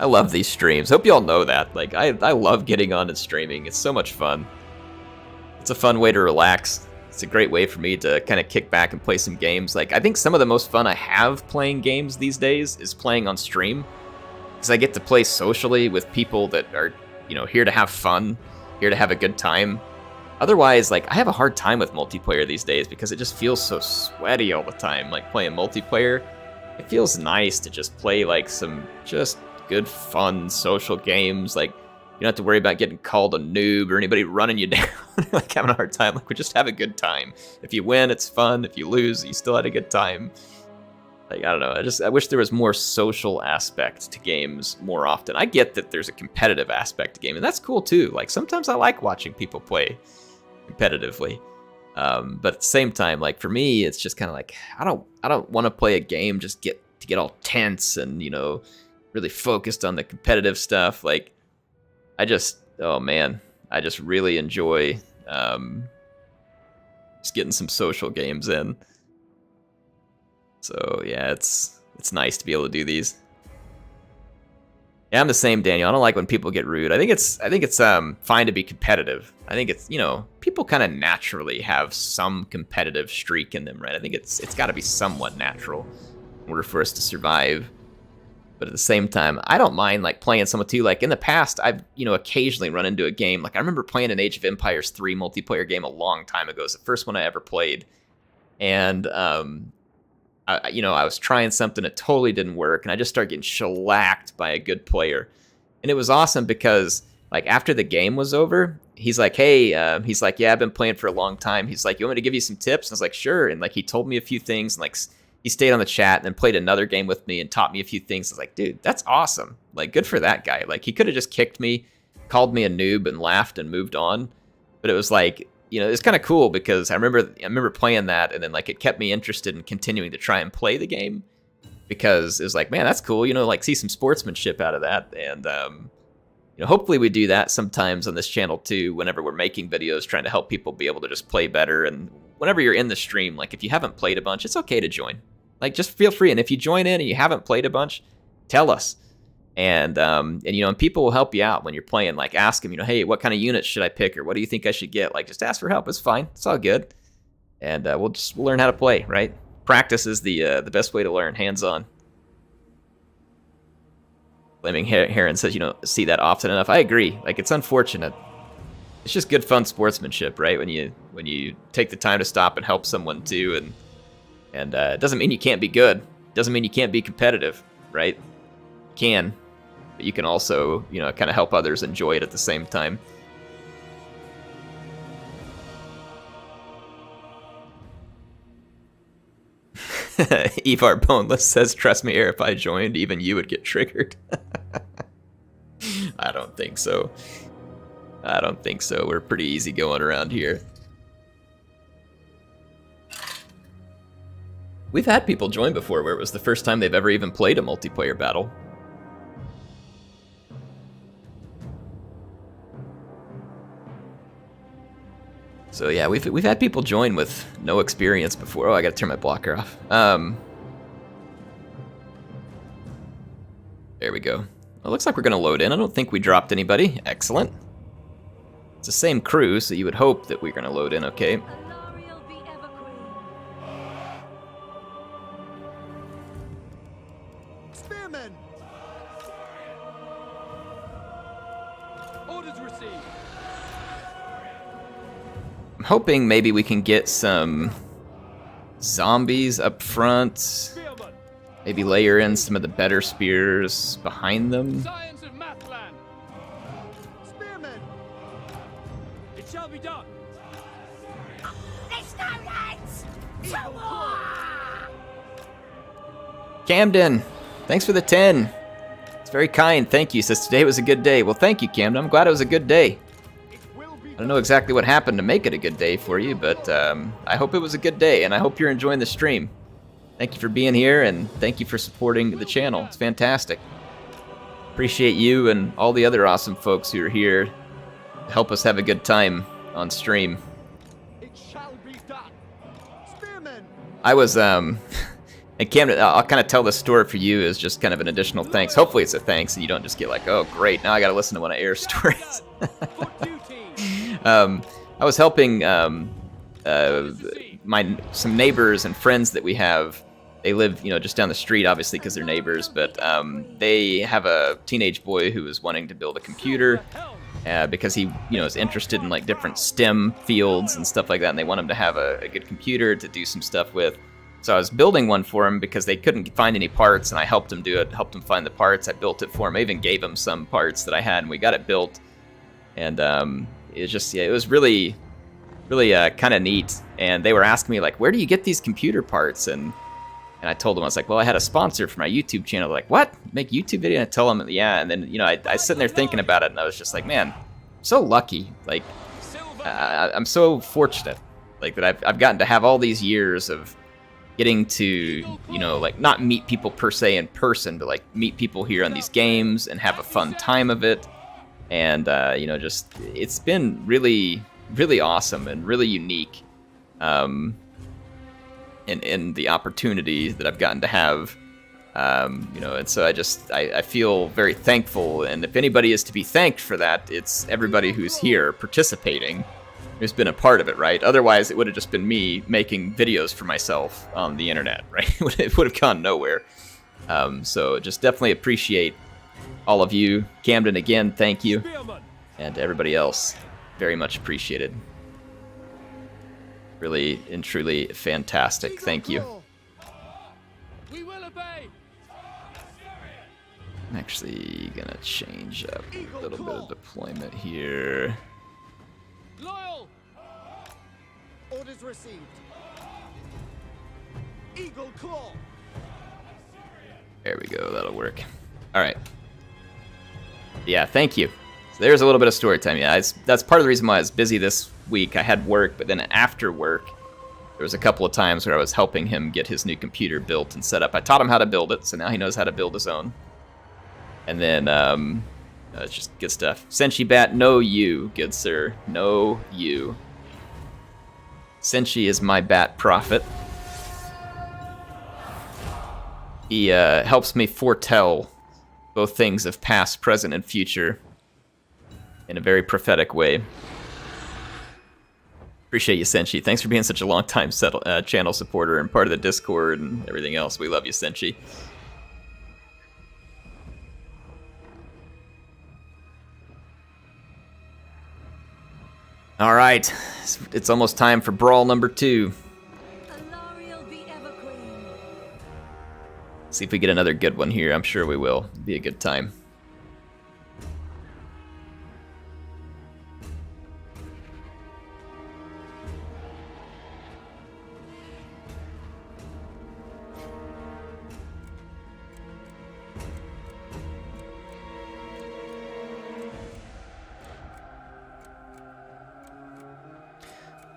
I love these streams. Hope you all know that. Like, I love getting on and streaming. It's so much fun. It's a fun way to relax. It's a great way for me to kind of kick back and play some games. Like, I think some of the most fun I have playing games these days is playing on stream. Because I get to play socially with people that are, you know, here to have fun, here to have a good time. Otherwise, like, I have a hard time with multiplayer these days because it just feels so sweaty all the time. Like, playing multiplayer, it feels nice to just play, like, some just good, fun, social games. Like, you don't have to worry about getting called a noob or anybody running you down, like having a hard time. Like, we just have a good time. If you win, it's fun. If you lose, you still had a good time. Like, I don't know. I wish there was more social aspect to games more often. I get that there's a competitive aspect to game, and that's cool too. Like, sometimes I like watching people play competitively. But at the same time, like, for me, it's just kind of like, I don't want to play a game just to get all tense and, you know, really focused on the competitive stuff. Like, oh man, I just really enjoy just getting some social games in. So yeah, it's nice to be able to do these. Yeah, I'm the same, Daniel. I don't like when people get rude. I think it's fine to be competitive. I think it's, you know, people kind of naturally have some competitive streak in them, right? I think it's got to be somewhat natural in order for us to survive. But at the same time, I don't mind, like, playing someone too. Like, in the past, I've, you know, occasionally run into a game. Like, I remember playing an Age of Empires 3 multiplayer game a long time ago. It's the first one I ever played. And, you know, I was trying something, it totally didn't work, and I just started getting shellacked by a good player. And it was awesome because, like, after the game was over, he's like, hey, he's like, yeah, I've been playing for a long time. He's like, you want me to give you some tips? And I was like, sure. And, like, he told me a few things, and, like, he stayed on the chat and then played another game with me and taught me a few things. I was like, dude, that's awesome. Like, good for that guy. Like, he could have just kicked me, called me a noob, and laughed and moved on. But it was like, you know, it's kind of cool because I remember playing that, and then, like, it kept me interested in continuing to try and play the game because it was like, man, that's cool. You know, like, see some sportsmanship out of that. And, you know, hopefully we do that sometimes on this channel too, whenever we're making videos, trying to help people be able to just play better. And whenever you're in the stream, like, if you haven't played a bunch, it's okay to join. Like, just feel free. And if you join in and you haven't played a bunch, tell us. And you know, and people will help you out when you're playing. Like, ask them, you know, hey, what kind of units should I pick, or what do you think I should get? Like, just ask for help. It's fine. It's all good. And we'll learn how to play, right? Practice is the best way to learn, hands-on. Flaming Heron says you don't see that often enough. I agree. Like, it's unfortunate. It's just good, fun sportsmanship, right? When you take the time to stop and help someone too, and it doesn't mean you can't be good. It doesn't mean you can't be competitive, right? You can, but you can also, you know, kind of help others enjoy it at the same time. Evar Boneless says, trust me, if I joined, even you would get triggered. I don't think so. I don't think so. We're pretty easy going around here. We've had people join before where it was the first time they've ever even played a multiplayer battle. So yeah, we've had people join with no experience before. Oh, I gotta turn my blocker off. There we go. Well, it looks like we're gonna load in. I don't think we dropped anybody. Excellent. It's the same crew, so you would hope that we're gonna load in okay. Spearmen! Orders received. I'm hoping maybe we can get some zombies up front. Maybe layer in some of the better spears behind them. Science of Mathland. Spearmen! It shall be done. There's no lads! To war! Camden, thanks for the 10. It's very kind, thank you. Says today was a good day. Well, thank you, Camden. I'm glad it was a good day. don't know exactly what happened to make it a good day for you, but I hope it was a good day, and I hope you're enjoying the stream. Thank you for being here, and thank you for supporting the channel. It's fantastic. Appreciate you and all the other awesome folks who are here to help us have a good time on stream. It shall be done. Spearmen. I was, and Camden, I'll kind of tell this story for you as just kind of an additional thanks. Hopefully it's a thanks, and you don't just get like, oh, great, now I got to listen to one of Air's stories. I was helping some neighbors and friends that we have. They live, just down the street, obviously, because they're neighbors. But they have a teenage boy who is wanting to build a computer because he, is interested in like different STEM fields and stuff like that. And they want him to have a good computer to do some stuff with. So I was building one for him because they couldn't find any parts, and I helped him do it. Helped him find the parts. I built it for him. I even gave him some parts that I had, and we got it built. And it was just, it was really, really kind of neat. And they were asking me like, where do you get these computer parts? And I told them, I was like, well, I had a sponsor for my YouTube channel. They're like, what? Make YouTube video? And I told them, yeah. And then, I was sitting there thinking about it, and I was just like, man, I'm so lucky. Like, I'm so fortunate, like, that I've gotten to have all these years of getting to, like, not meet people per se in person, but like meet people here on these games and have a fun time of it. And, just, it's been really, really awesome and really unique. In the opportunity that I've gotten to have, and so I feel very thankful, and if anybody is to be thanked for that, it's everybody who's here participating, who's been a part of it, right? Otherwise, it would have just been me making videos for myself on the internet, right? It would have gone nowhere. So just definitely appreciate all of you. Camden, again, thank you, and everybody else, very much appreciated. Really and truly fantastic. Thank you. We will obey. I'm actually gonna change up a little bit of deployment here. Loyal. Orders received. Eagle claw. There we go. That'll work. All right. Yeah. Thank you. So there's a little bit of story time. Yeah, that's part of the reason why I was busy this week. I had work, but then after work, there was a couple of times where I was helping him get his new computer built and set up. I taught him how to build it, so now he knows how to build his own. And then, it's just good stuff. Senshi Bat, no you, good sir. No you. Senshi is my bat prophet. He helps me foretell both things of past, present, and future in a very prophetic way. Appreciate you, Senshi. Thanks for being such a long-time channel supporter and part of the Discord and everything else. We love you, Senshi. All right, it's almost time for Brawl number 2. See if we get another good one here. I'm sure we will. It'll be a good time.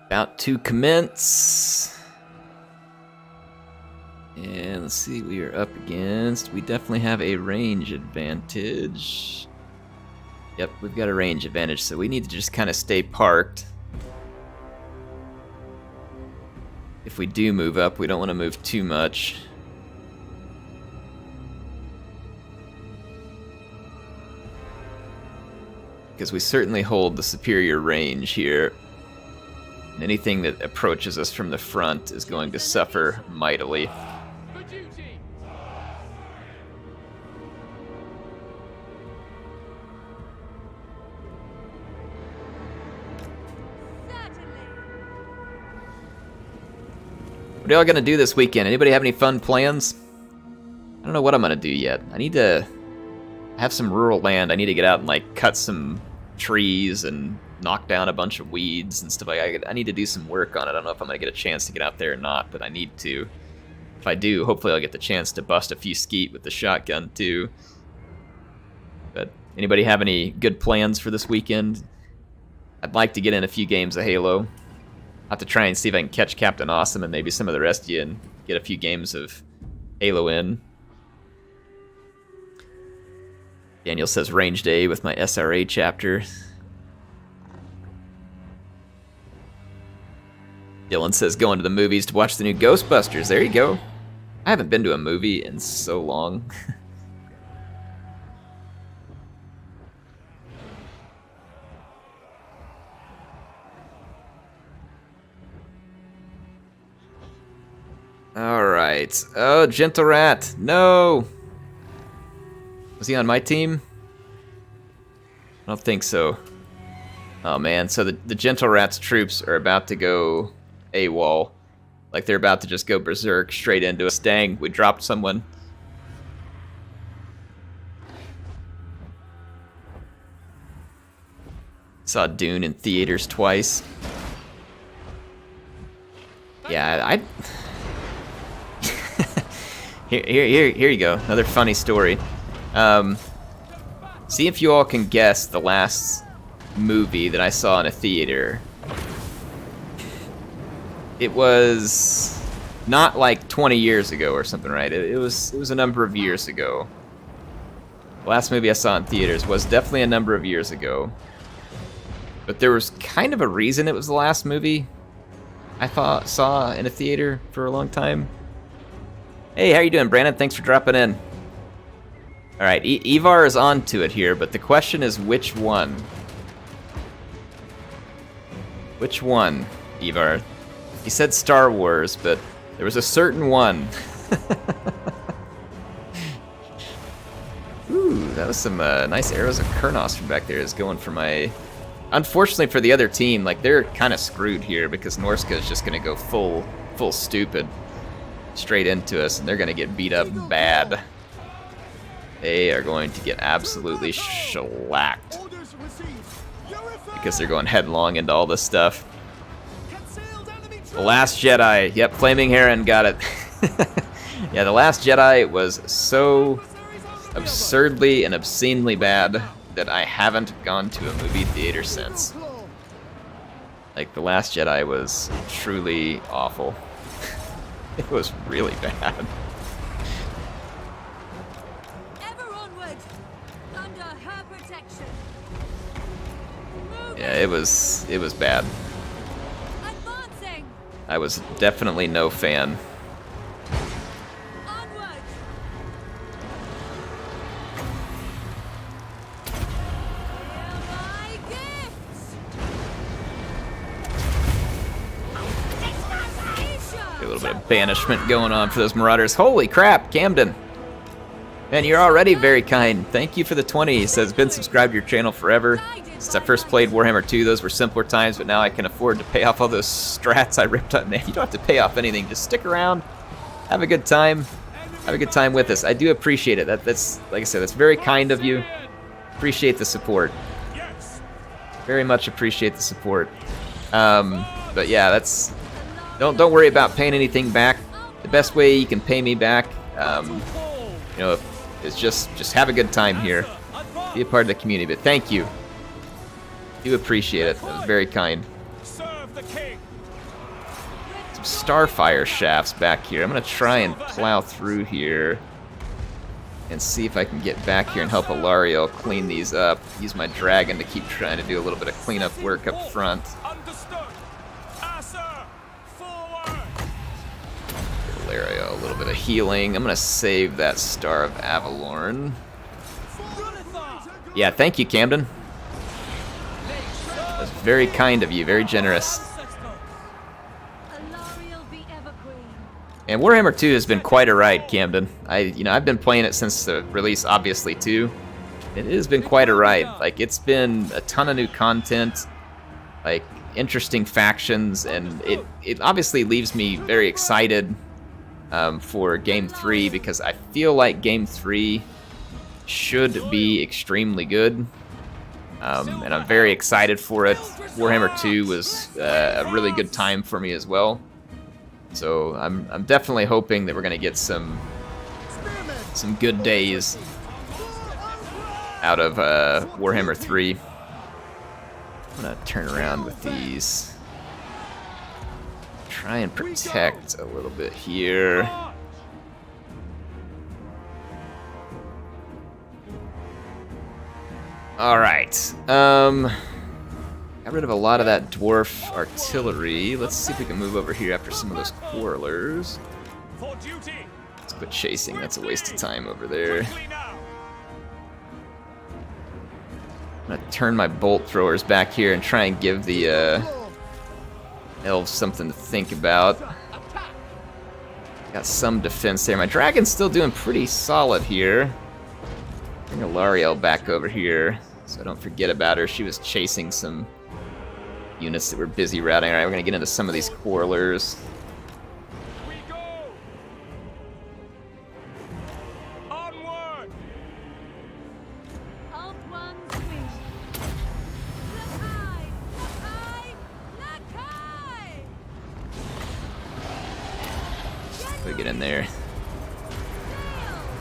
About to commence. And let's see what we are up against. We definitely have a range advantage. Yep, we've got a range advantage, so we need to just kind of stay parked. If we do move up, we don't want to move too much. Because we certainly hold the superior range here. And anything that approaches us from the front is going to suffer mightily. For duty. What are y'all gonna do this weekend? Anybody have any fun plans? I don't know what I'm gonna do yet. I need to have some rural land. I need to get out and like cut some trees and knock down a bunch of weeds and stuff like that. I need to do some work on it. I don't know if I'm gonna get a chance to get out there or not, but I need to. If I do, hopefully I'll get the chance to bust a few skeet with the shotgun too. But anybody have any good plans for this weekend? I'd like to get in a few games of Halo. I'll have to try and see if I can catch Captain Awesome and maybe some of the rest of you and get a few games of Halo in. Daniel says Ranged A with my SRA chapter. Dylan says going to the movies to watch the new Ghostbusters. There you go. I haven't been to a movie in so long. Alright. Oh, Gentle Rat. No! Was he on my team? I don't think so. Oh man, so the Gentle Rat's troops are about to go AWOL. Like they're about to just go berserk straight into us. Dang, we dropped someone. Saw Dune in theaters twice. Yeah, Here you go. Another funny story. See if you all can guess the last movie that I saw in a theater. It was not like 20 years ago or something, right? It was a number of years ago. The last movie I saw in theaters was definitely a number of years ago. But there was kind of a reason it was the last movie I saw in a theater for a long time. Hey, how you doing, Brandon? Thanks for dropping in. All right, Ivar is on to it here, but the question is which one? Which one, Ivar? He said Star Wars, but there was a certain one. Ooh, that was some nice arrows of Kurnos from back there. Is going for my... Unfortunately for the other team, like they're kind of screwed here because Norska is just going to go full stupid straight into us, and they're going to get beat up bad. They are going to get absolutely shellacked because they're going headlong into all this stuff. The Last Jedi. Yep, Flaming Heron got it. Yeah, The Last Jedi was so absurdly and obscenely bad that I haven't gone to a movie theater since. Like, The Last Jedi was truly awful. It was really bad. Ever onward, under her protection. Yeah, it was bad. Advancing. I was definitely no fan. Onward. Here my gifts. A little bit of banishment going on for those Marauders. Holy crap, Camden. Man, you're already very kind. Thank you for the 20. He says, been subscribed to your channel forever. Since I first played Warhammer 2, those were simpler times, but now I can afford to pay off all those strats I ripped up. Man, you don't have to pay off anything. Just stick around, have a good time. Have a good time with us. I do appreciate it. That's, like I said, that's very kind of you. Appreciate the support. Very much appreciate the support. But yeah, that's... Don't worry about paying anything back. The best way you can pay me back, you know, is just have a good time here. Be a part of the community. But thank you. Do appreciate it. That was very kind. Some Starfire shafts back here. I'm gonna try and plow through here and see if I can get back here and help Ilariel clean these up. Use my dragon to keep trying to do a little bit of cleanup work up front. Ilariel, a little bit of healing. I'm gonna save that Star of Avalorn. Yeah, thank you, Camden. That's very kind of you, very generous. And Warhammer 2 has been quite a ride, Camden. I've been playing it since the release, obviously, too. It has been quite a ride. Like, it's been a ton of new content, like interesting factions, and it obviously leaves me very excited for Game 3 because I feel like Game 3 should be extremely good. And I'm very excited for it. Warhammer 2 was a really good time for me as well. So I'm definitely hoping that we're gonna get some good days out of Warhammer 3. I'm gonna turn around with these. Try and protect a little bit here. Alright. Got rid of a lot of that dwarf artillery. Let's see if we can move over here after some of those quarrelers. Let's quit chasing, that's a waste of time over there. I'm gonna turn my bolt throwers back here and try and give the elves something to think about. Got some defense there. My dragon's still doing pretty solid here. Bring Alariel back over here so I don't forget about her. She was chasing some units that were busy routing. Alright, we're gonna get into some of these quarrelers. We get in there.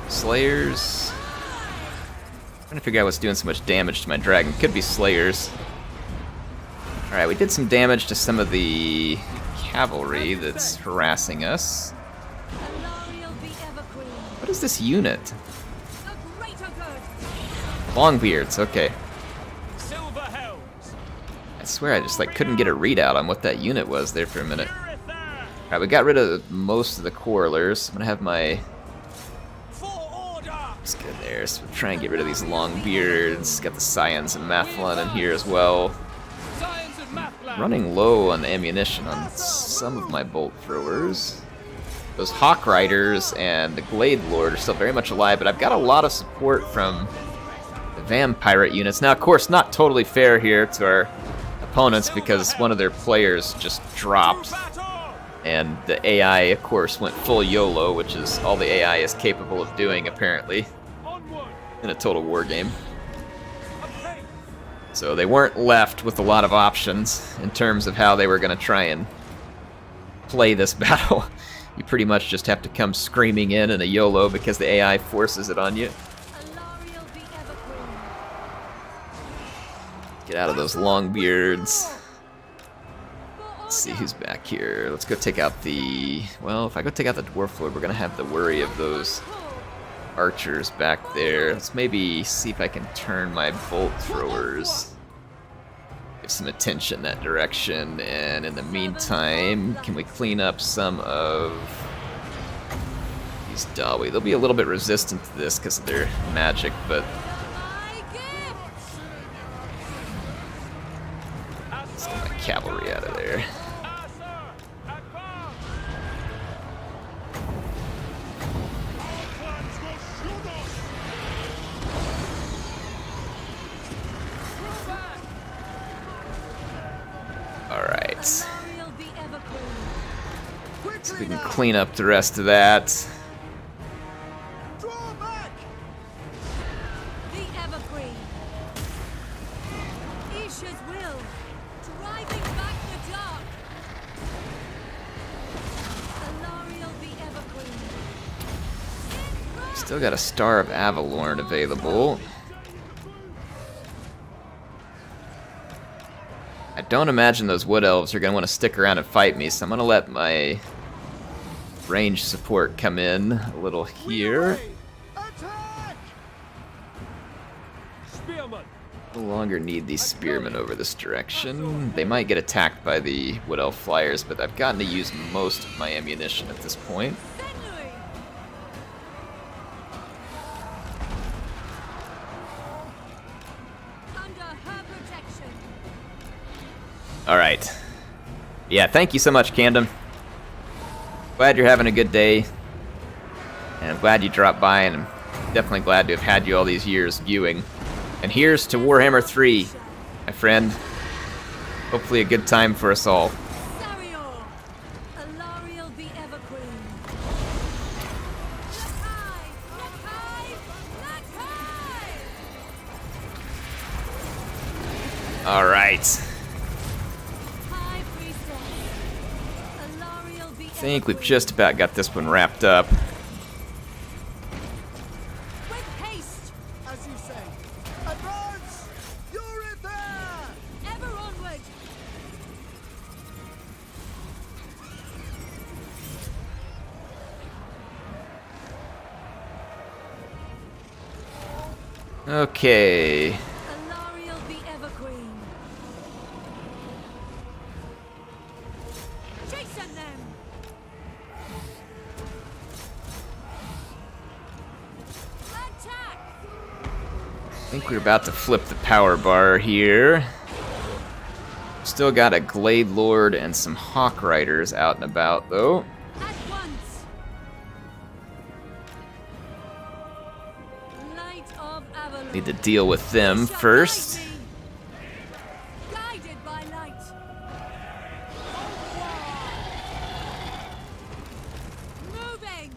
Slayers. Trying to figure out what's doing so much damage to my dragon. Could be Slayers. Alright, we did some damage to some of the cavalry that's harassing us. What is this unit? Longbeards, okay. I swear I just couldn't get a readout on what that unit was there for a minute. Alright, we got rid of most of the quarrelers. I'm gonna have my... Let's go there, so we'll try and get rid of these Longbeards. Got the Scions and Mathlon in here as well. Running low on ammunition on some of my bolt throwers. Those Hawk Riders and the Glade Lord are still very much alive, but I've got a lot of support from the Vampirate units. Now, of course, not totally fair here to our opponents because one of their players just dropped. And the AI, of course, went full YOLO, which is all the AI is capable of doing, apparently, in a total war game. So they weren't left with a lot of options in terms of how they were going to try and play this battle. You pretty much just have to come screaming in a YOLO because the AI forces it on you. Get out of those Longbeards. Let's see who's back here. Let's go take out the... Well, if I go take out the Dwarf Lord, we're going to have the worry of those archers back there. Let's maybe see if I can turn my bolt throwers. Give some attention that direction. And in the meantime, can we clean up some of these Dawi? They'll be a little bit resistant to this because of their magic, but... Let's get my cavalry out of there. Alright. So we can clean up the rest of that. Still got a Star of Avalorn available. I don't imagine those Wood Elves are going to want to stick around and fight me, so I'm going to let my range support come in a little here. No longer need these Spearmen over this direction. They might get attacked by the Wood Elf Flyers, but I've gotten to use most of my ammunition at this point. Alright. Yeah, thank you so much, Candom. Glad you're having a good day. And I'm glad you dropped by, and I'm definitely glad to have had you all these years viewing. And here's to Warhammer 3, my friend. Hopefully a good time for us all. Alright. I think we've just about got this one wrapped up. With haste, as you say. Advance! You're it there! Ever onward! Okay. Alariel the Everqueen. Chasing them. Attack. I think we're about to flip the power bar here. Still got a Glade Lord and some Hawk Riders out and about, though. At once. Light of Avalon. Need to deal with them Shall first. guide thee. Guided by light. Moving.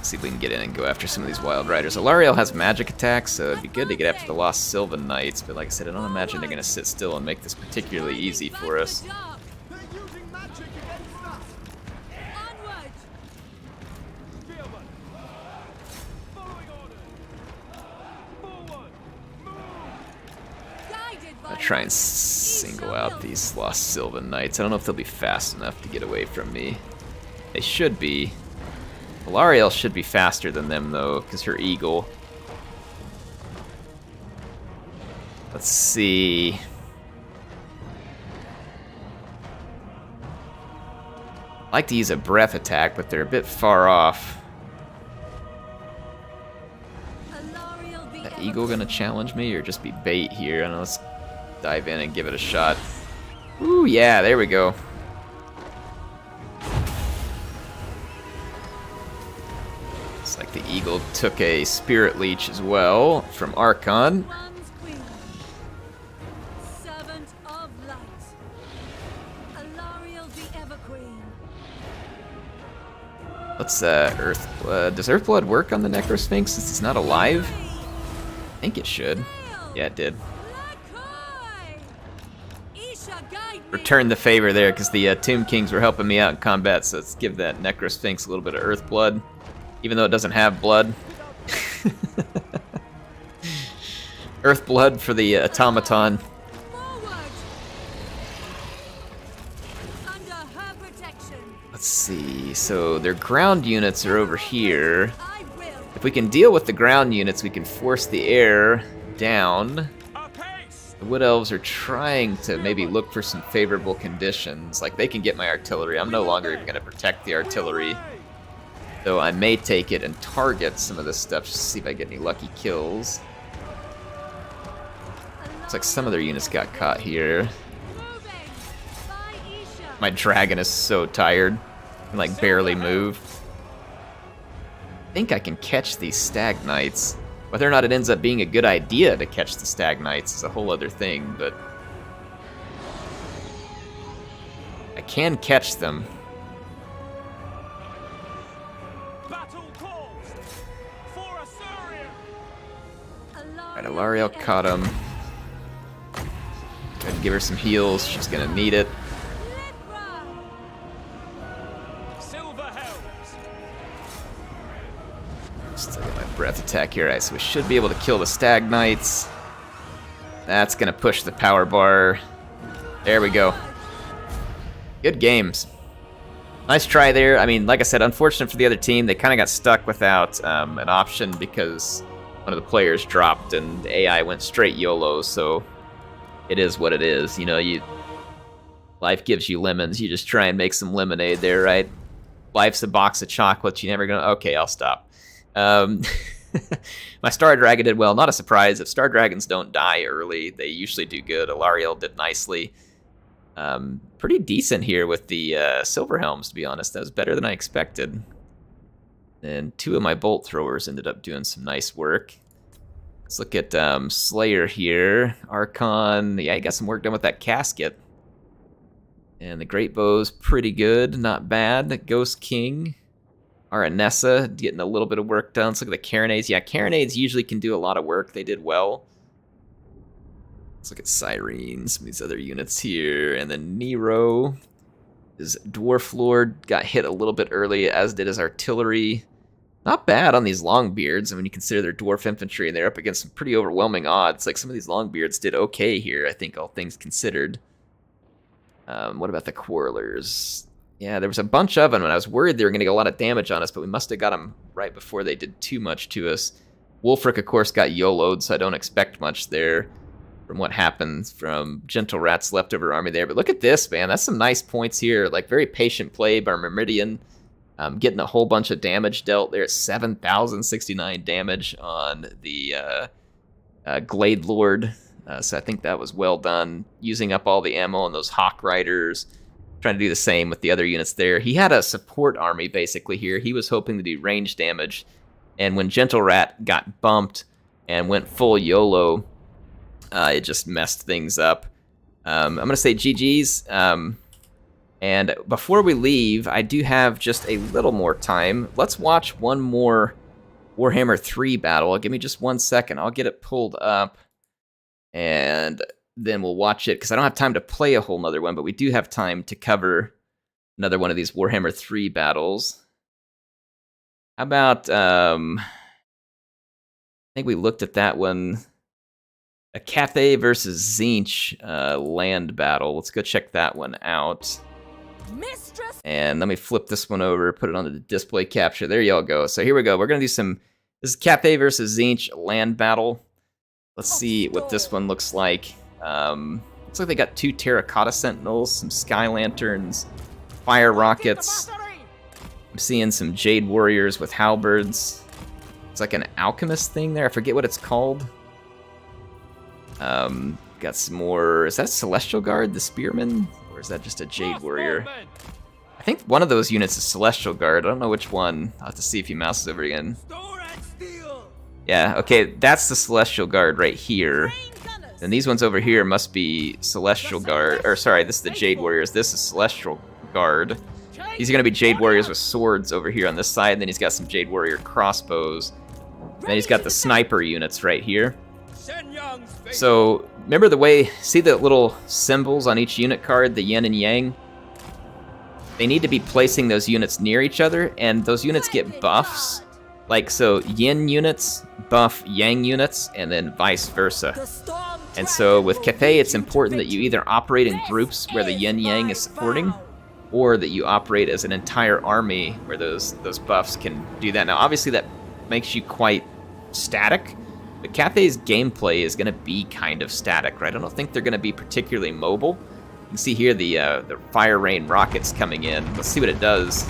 See if we can get in and go after some of these Wild Riders. Alariel has magic attacks, so it'd be good to get after the Lost Sylvan Knights, but like I said, I don't imagine they're going to sit still and make this particularly easy for us. Dark. They're using magic against us. Onward. Spearman. Following orders. Forward. Move. Guided by I'll try and light. single out these Lost Sylvan Knights. I don't know if they'll be fast enough to get away from me. They should be. Alariel should be faster than them, though, because her eagle. Let's see. I like to use a breath attack, but they're a bit far off. Alariel the That eagle gonna challenge me, or just be bait here? I don't know, let's dive in and give it a shot. Ooh, yeah, there we go. Looks like the eagle took a spirit leech as well from Archon. One's queen. Servant of light. Alariel the Everqueen. Let's Earthblood. Does Earthblood work on the Necro Sphinx since it's not alive? I think it should. Yeah, it did. Return the favor there, because the Tomb Kings were helping me out in combat, so let's give that Necro Sphinx a little bit of Earthblood, even though it doesn't have blood. Earthblood for the automaton. Under her protection. Let's see, so their ground units are over here. I will. If we can deal with the ground units, we can force the air down. Apace. The Wood Elves are trying to maybe look for some favorable conditions. Like, they can get my artillery. I'm no longer even going to protect the artillery. So I may take it and target some of this stuff just to see if I get any lucky kills. Looks like some of their units got caught here. Moving. By Isha. My dragon is so tired. I can, like, barely move. I think I can catch these Stag Knights. Whether or not it ends up being a good idea to catch the Stag Knights is a whole other thing, but I can catch them. Battle calls for Assyria. Alright, Alariel caught him. Try to give her some heals. She's gonna need it. Silver Helms. Still got my breath attack here. Alright, so we should be able to kill the Stag Knights. That's gonna push the power bar. There we go. Good games. Nice try there. I mean, like I said, unfortunate for the other team. They kind of got stuck without an option because one of the players dropped and the AI went straight YOLO, so it is what it is. You know, life gives you lemons. You just try and make some lemonade there, right? Life's a box of chocolates. You never gonna... Okay, I'll stop. My Star Dragon did well. Not a surprise. If Star Dragons don't die early, they usually do good. Alariel did nicely. Pretty decent here with the Silver Helms, to be honest. That was better than I expected. And two of my Bolt Throwers ended up doing some nice work. Let's look at Slayer here. Archon, yeah, he got some work done with that casket. And the Great Bow's pretty good, not bad. Ghost King, Aranessa getting a little bit of work done. Let's look at the Carronades. Yeah, Carronades usually can do a lot of work. They did well. Let's look at Cyrene, some of these other units here. And then Nero, his Dwarf Lord, got hit a little bit early, as did his artillery. Not bad on these Longbeards. I mean, you consider their Dwarf Infantry, and they're up against some pretty overwhelming odds. Like, some of these Longbeards did okay here, I think, all things considered. What about the Quarrelers? Yeah, there was a bunch of them, and I was worried they were going to get a lot of damage on us, but we must have got them right before they did too much to us. Wolfric, of course, got YOLO'd, so I don't expect much there from what happens from Gentle Rat's leftover army there. But look at this, man. That's some nice points here. Like, very patient play by Meridian. Getting a whole bunch of damage dealt there. 7,069 damage on the Glade Lord. So I think that was well done. Using up all the ammo on those Hawk Riders. Trying to do the same with the other units there. He had a support army, basically, here. He was hoping to do range damage. And when Gentle Rat got bumped and went full YOLO, it just messed things up. I'm going to say GG's. And before we leave, I do have just a little more time. Let's watch one more Warhammer 3 battle. Give me just 1 second. I'll get it pulled up. And then we'll watch it, because I don't have time to play a whole nother one, but we do have time to cover another one of these Warhammer 3 battles. How about, I think we looked at that one. A Cathay versus Zinch land battle. Let's go check that one out. Mistress. And let me flip this one over, put it on the display capture. There y'all go. So here we go. We're going to do some... This is Cathay versus Zinch land battle. Let's see what this one looks like. Looks like they got 2 Terracotta Sentinels, some Sky Lanterns, Fire Rockets. I'm seeing some Jade Warriors with Halberds. It's like an Alchemist thing there. I forget what it's called. Got some more... Is that Celestial Guard, the Spearman? Or is that just a Jade Warrior? I think one of those units is Celestial Guard. I don't know which one. I'll have to see if he mouses over again. Yeah, okay, that's the Celestial Guard right here. And these ones over here must be Celestial Guard. Or sorry, this is the Jade Warriors. This is Celestial Guard. These are going to be Jade Warriors with swords over here on this side. And then he's got some Jade Warrior crossbows. And then he's got the sniper units right here. So, remember the way... See the little symbols on each unit card, the yin and yang? They need to be placing those units near each other, and those units get buffs. Like, so, yin units buff yang units, and then vice versa. And so, with Cathay, it's important that you either operate in groups where the yin-yang is supporting, or that you operate as an entire army where those buffs can do that. Now, obviously, that makes you quite static, but Cathay's gameplay is going to be kind of static, right? I don't think they're going to be particularly mobile. You can see here the Fire Rain rockets coming in. Let's see what it does.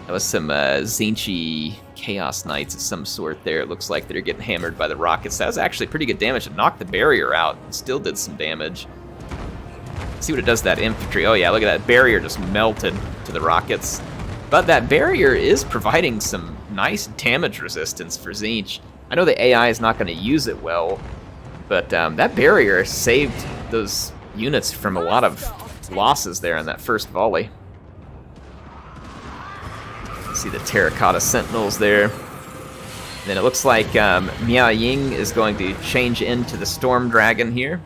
That was some Zinchy Chaos Knights of some sort there. It looks like they're getting hammered by the rockets. That was actually pretty good damage. It knocked the barrier out and still did some damage. Let's see what it does to that infantry. Oh yeah, look at that. Barrier just melted to the rockets. But that barrier is providing some nice damage resistance for Zinch. I know the AI is not going to use it well, but that barrier saved those units from a lot of losses there in that first volley. See the Terracotta Sentinels there. And then it looks like Miao Ying is going to change into the Storm Dragon here.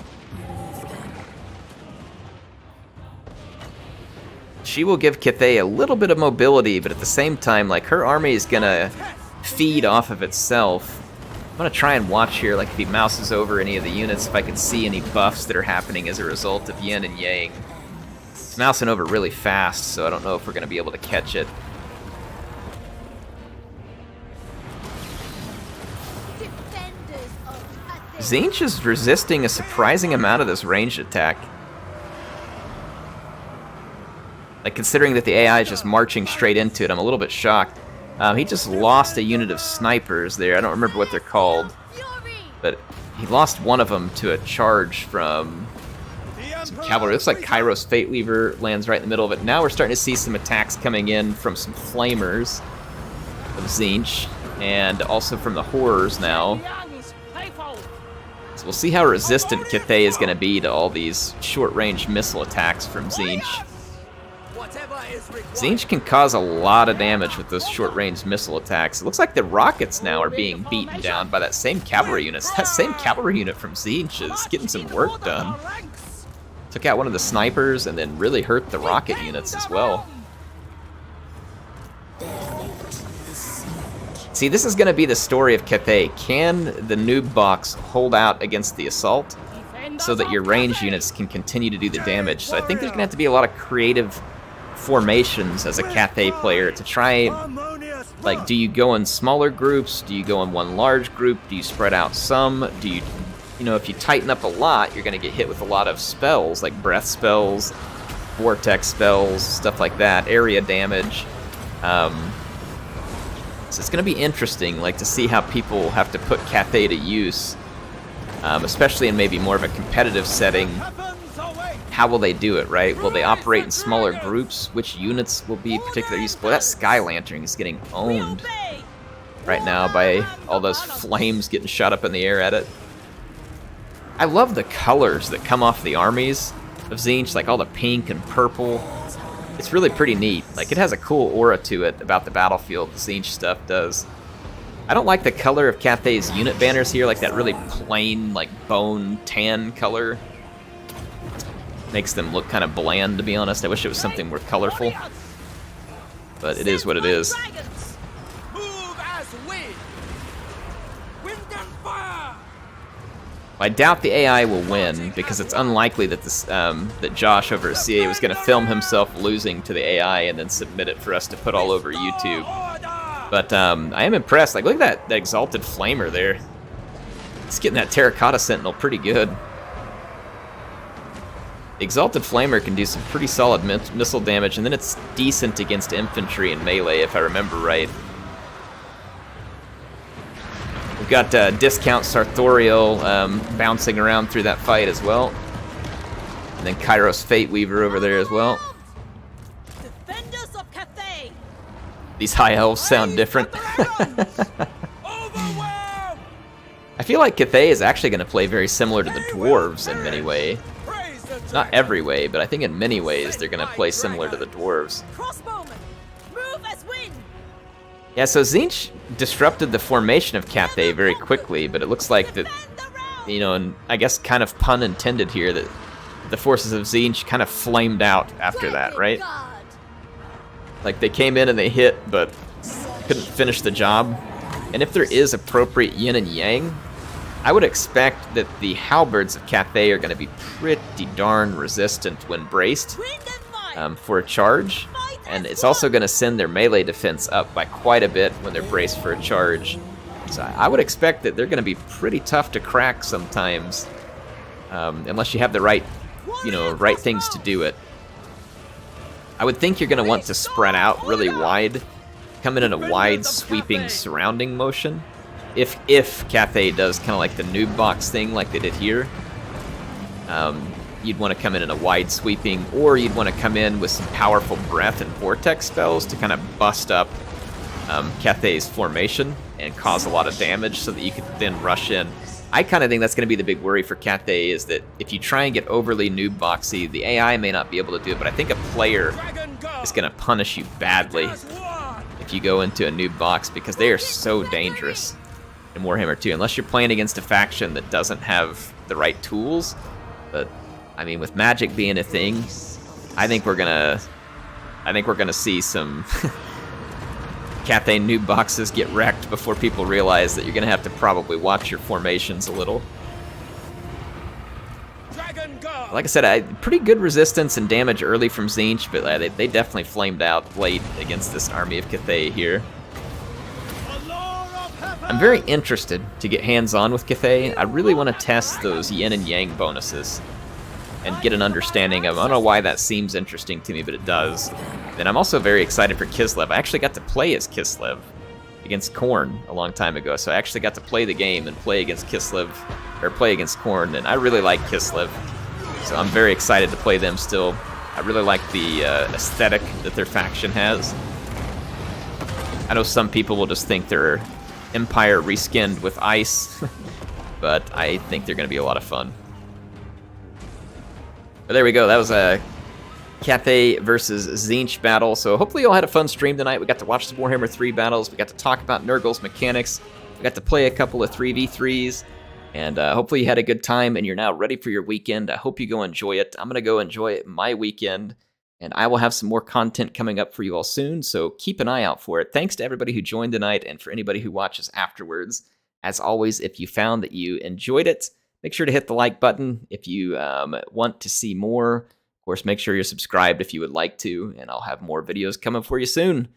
She will give Cathay a little bit of mobility, but at the same time, like, her army is gonna feed off of itself. I'm gonna try and watch here, like if he mouses over any of the units, if I can see any buffs that are happening as a result of yin and yang. It's mousing over really fast, so I don't know if we're gonna be able to catch it. Zinch is resisting a surprising amount of this ranged attack. Like, considering that the AI is just marching straight into it, I'm a little bit shocked. He just lost a unit of snipers there. I don't remember what they're called. But he lost one of them to a charge from some cavalry. It looks like Kairos Fate Weaver lands right in the middle of it. Now we're starting to see some attacks coming in from some flamers of Zinch, and also from the horrors now. So we'll see how resistant Cathay is going to be to all these short-range missile attacks from Zinch. Zinch can cause a lot of damage with those short-range missile attacks. It looks like the rockets now are being beaten down by that same cavalry unit. That same cavalry unit from Zinch is getting some work done. Took out one of the snipers and then really hurt the rocket units as well. See, this is going to be the story of Cathay. Can the noob box hold out against the assault so that your range units can continue to do the damage? So I think there's going to have to be a lot of creative formations as a Cathay player to try Like, do you go in smaller groups? Do you go in one large group? Do you spread out some? Do you, if you tighten up a lot, you're going to get hit with a lot of spells, like breath spells, vortex spells, stuff like that, area damage. So it's going to be interesting, like, to see how people have to put Cathay to use, especially in maybe more of a competitive setting. How will they do it, right? Will they operate in smaller groups? Which units will be particularly useful? That Sky Lantern is getting owned right now by all those flames getting shot up in the air at it. I love the colors that come off the armies of Zinch, like all the pink and purple. It's really pretty neat. Like, it has a cool aura to it about the battlefield, the Zinch stuff does. I don't like the color of Cathay's unit banners here, like that really plain, like, bone tan color. Makes them look kind of bland, to be honest. I wish it was something more colorful. But it is what it is. I doubt the AI will win, because it's unlikely that that Josh over at CA was going to film himself losing to the AI and then submit it for us to put all over YouTube. But I am impressed. Like, look at that Exalted Flamer there. It's getting that Terracotta Sentinel pretty good. Exalted Flamer can do some pretty solid missile damage, and then it's decent against infantry and melee, if I remember right. We've got Discount Sartorial bouncing around through that fight as well. And then Kairos Fate Weaver over there as well. Defenders of Cathay. These high elves sound different. I feel like Cathay is actually going to play very similar to the dwarves in many ways. Not every way, but I think in many ways they're going to play similar to the dwarves. Yeah, so Zinch disrupted the formation of Cathay very quickly, but it looks like that, and I guess kind of pun intended here, that the forces of Zinch kind of flamed out after that, right? Like, they came in and they hit, but couldn't finish the job. And if there is appropriate yin and yang, I would expect that the halberds of Cathay are going to be pretty darn resistant when braced for a charge. And it's also going to send their melee defense up by quite a bit when they're braced for a charge. So I would expect that they're going to be pretty tough to crack sometimes, unless you have the right, right things to do it. I would think you're going to want to spread out really wide, come in a wide sweeping surrounding motion. If Cathay does kind of like the noob box thing like they did here, you'd want to come in a wide sweeping, or you'd want to come in with some powerful breath and vortex spells to kind of bust up Cathay's formation and cause a lot of damage so that you could then rush in. I kind of think that's going to be the big worry for Cathay, is that if you try and get overly noob boxy, the AI may not be able to do it, but I think a player is going to punish you badly if you go into a noob box, because they are so dangerous in Warhammer 2, unless you're playing against a faction that doesn't have the right tools. But I mean, with magic being a thing, I think we're gonna see some Cathay noob boxes get wrecked before people realize that you're gonna have to probably watch your formations a little. Like I said, pretty good resistance and damage early from Zinch, but they definitely flamed out late against this army of Cathay here. I'm very interested to get hands-on with Cathay. I really want to test those yin and yang bonuses and get an understanding of, I don't know why that seems interesting to me, but it does. And I'm also very excited for Kislev. I actually got to play as Kislev against Khorne a long time ago, so I actually got to play the game and play against Kislev, or play against Khorne, and I really like Kislev. So I'm very excited to play them still. I really like the aesthetic that their faction has. I know some people will just think they're Empire reskinned with ice, but I think they're going to be a lot of fun. But there we go. That was a Cathay versus Zinch battle. So hopefully you all had a fun stream tonight. We got to watch the Warhammer 3 battles. We got to talk about Nurgle's mechanics. We got to play a couple of 3v3s. And hopefully you had a good time and you're now ready for your weekend. I hope you go enjoy it. I'm going to go enjoy my weekend. And I will have some more content coming up for you all soon, so keep an eye out for it. Thanks to everybody who joined tonight and for anybody who watches afterwards. As always, if you found that you enjoyed it, make sure to hit the like button. If you want to see more, of course, make sure you're subscribed if you would like to, and I'll have more videos coming for you soon.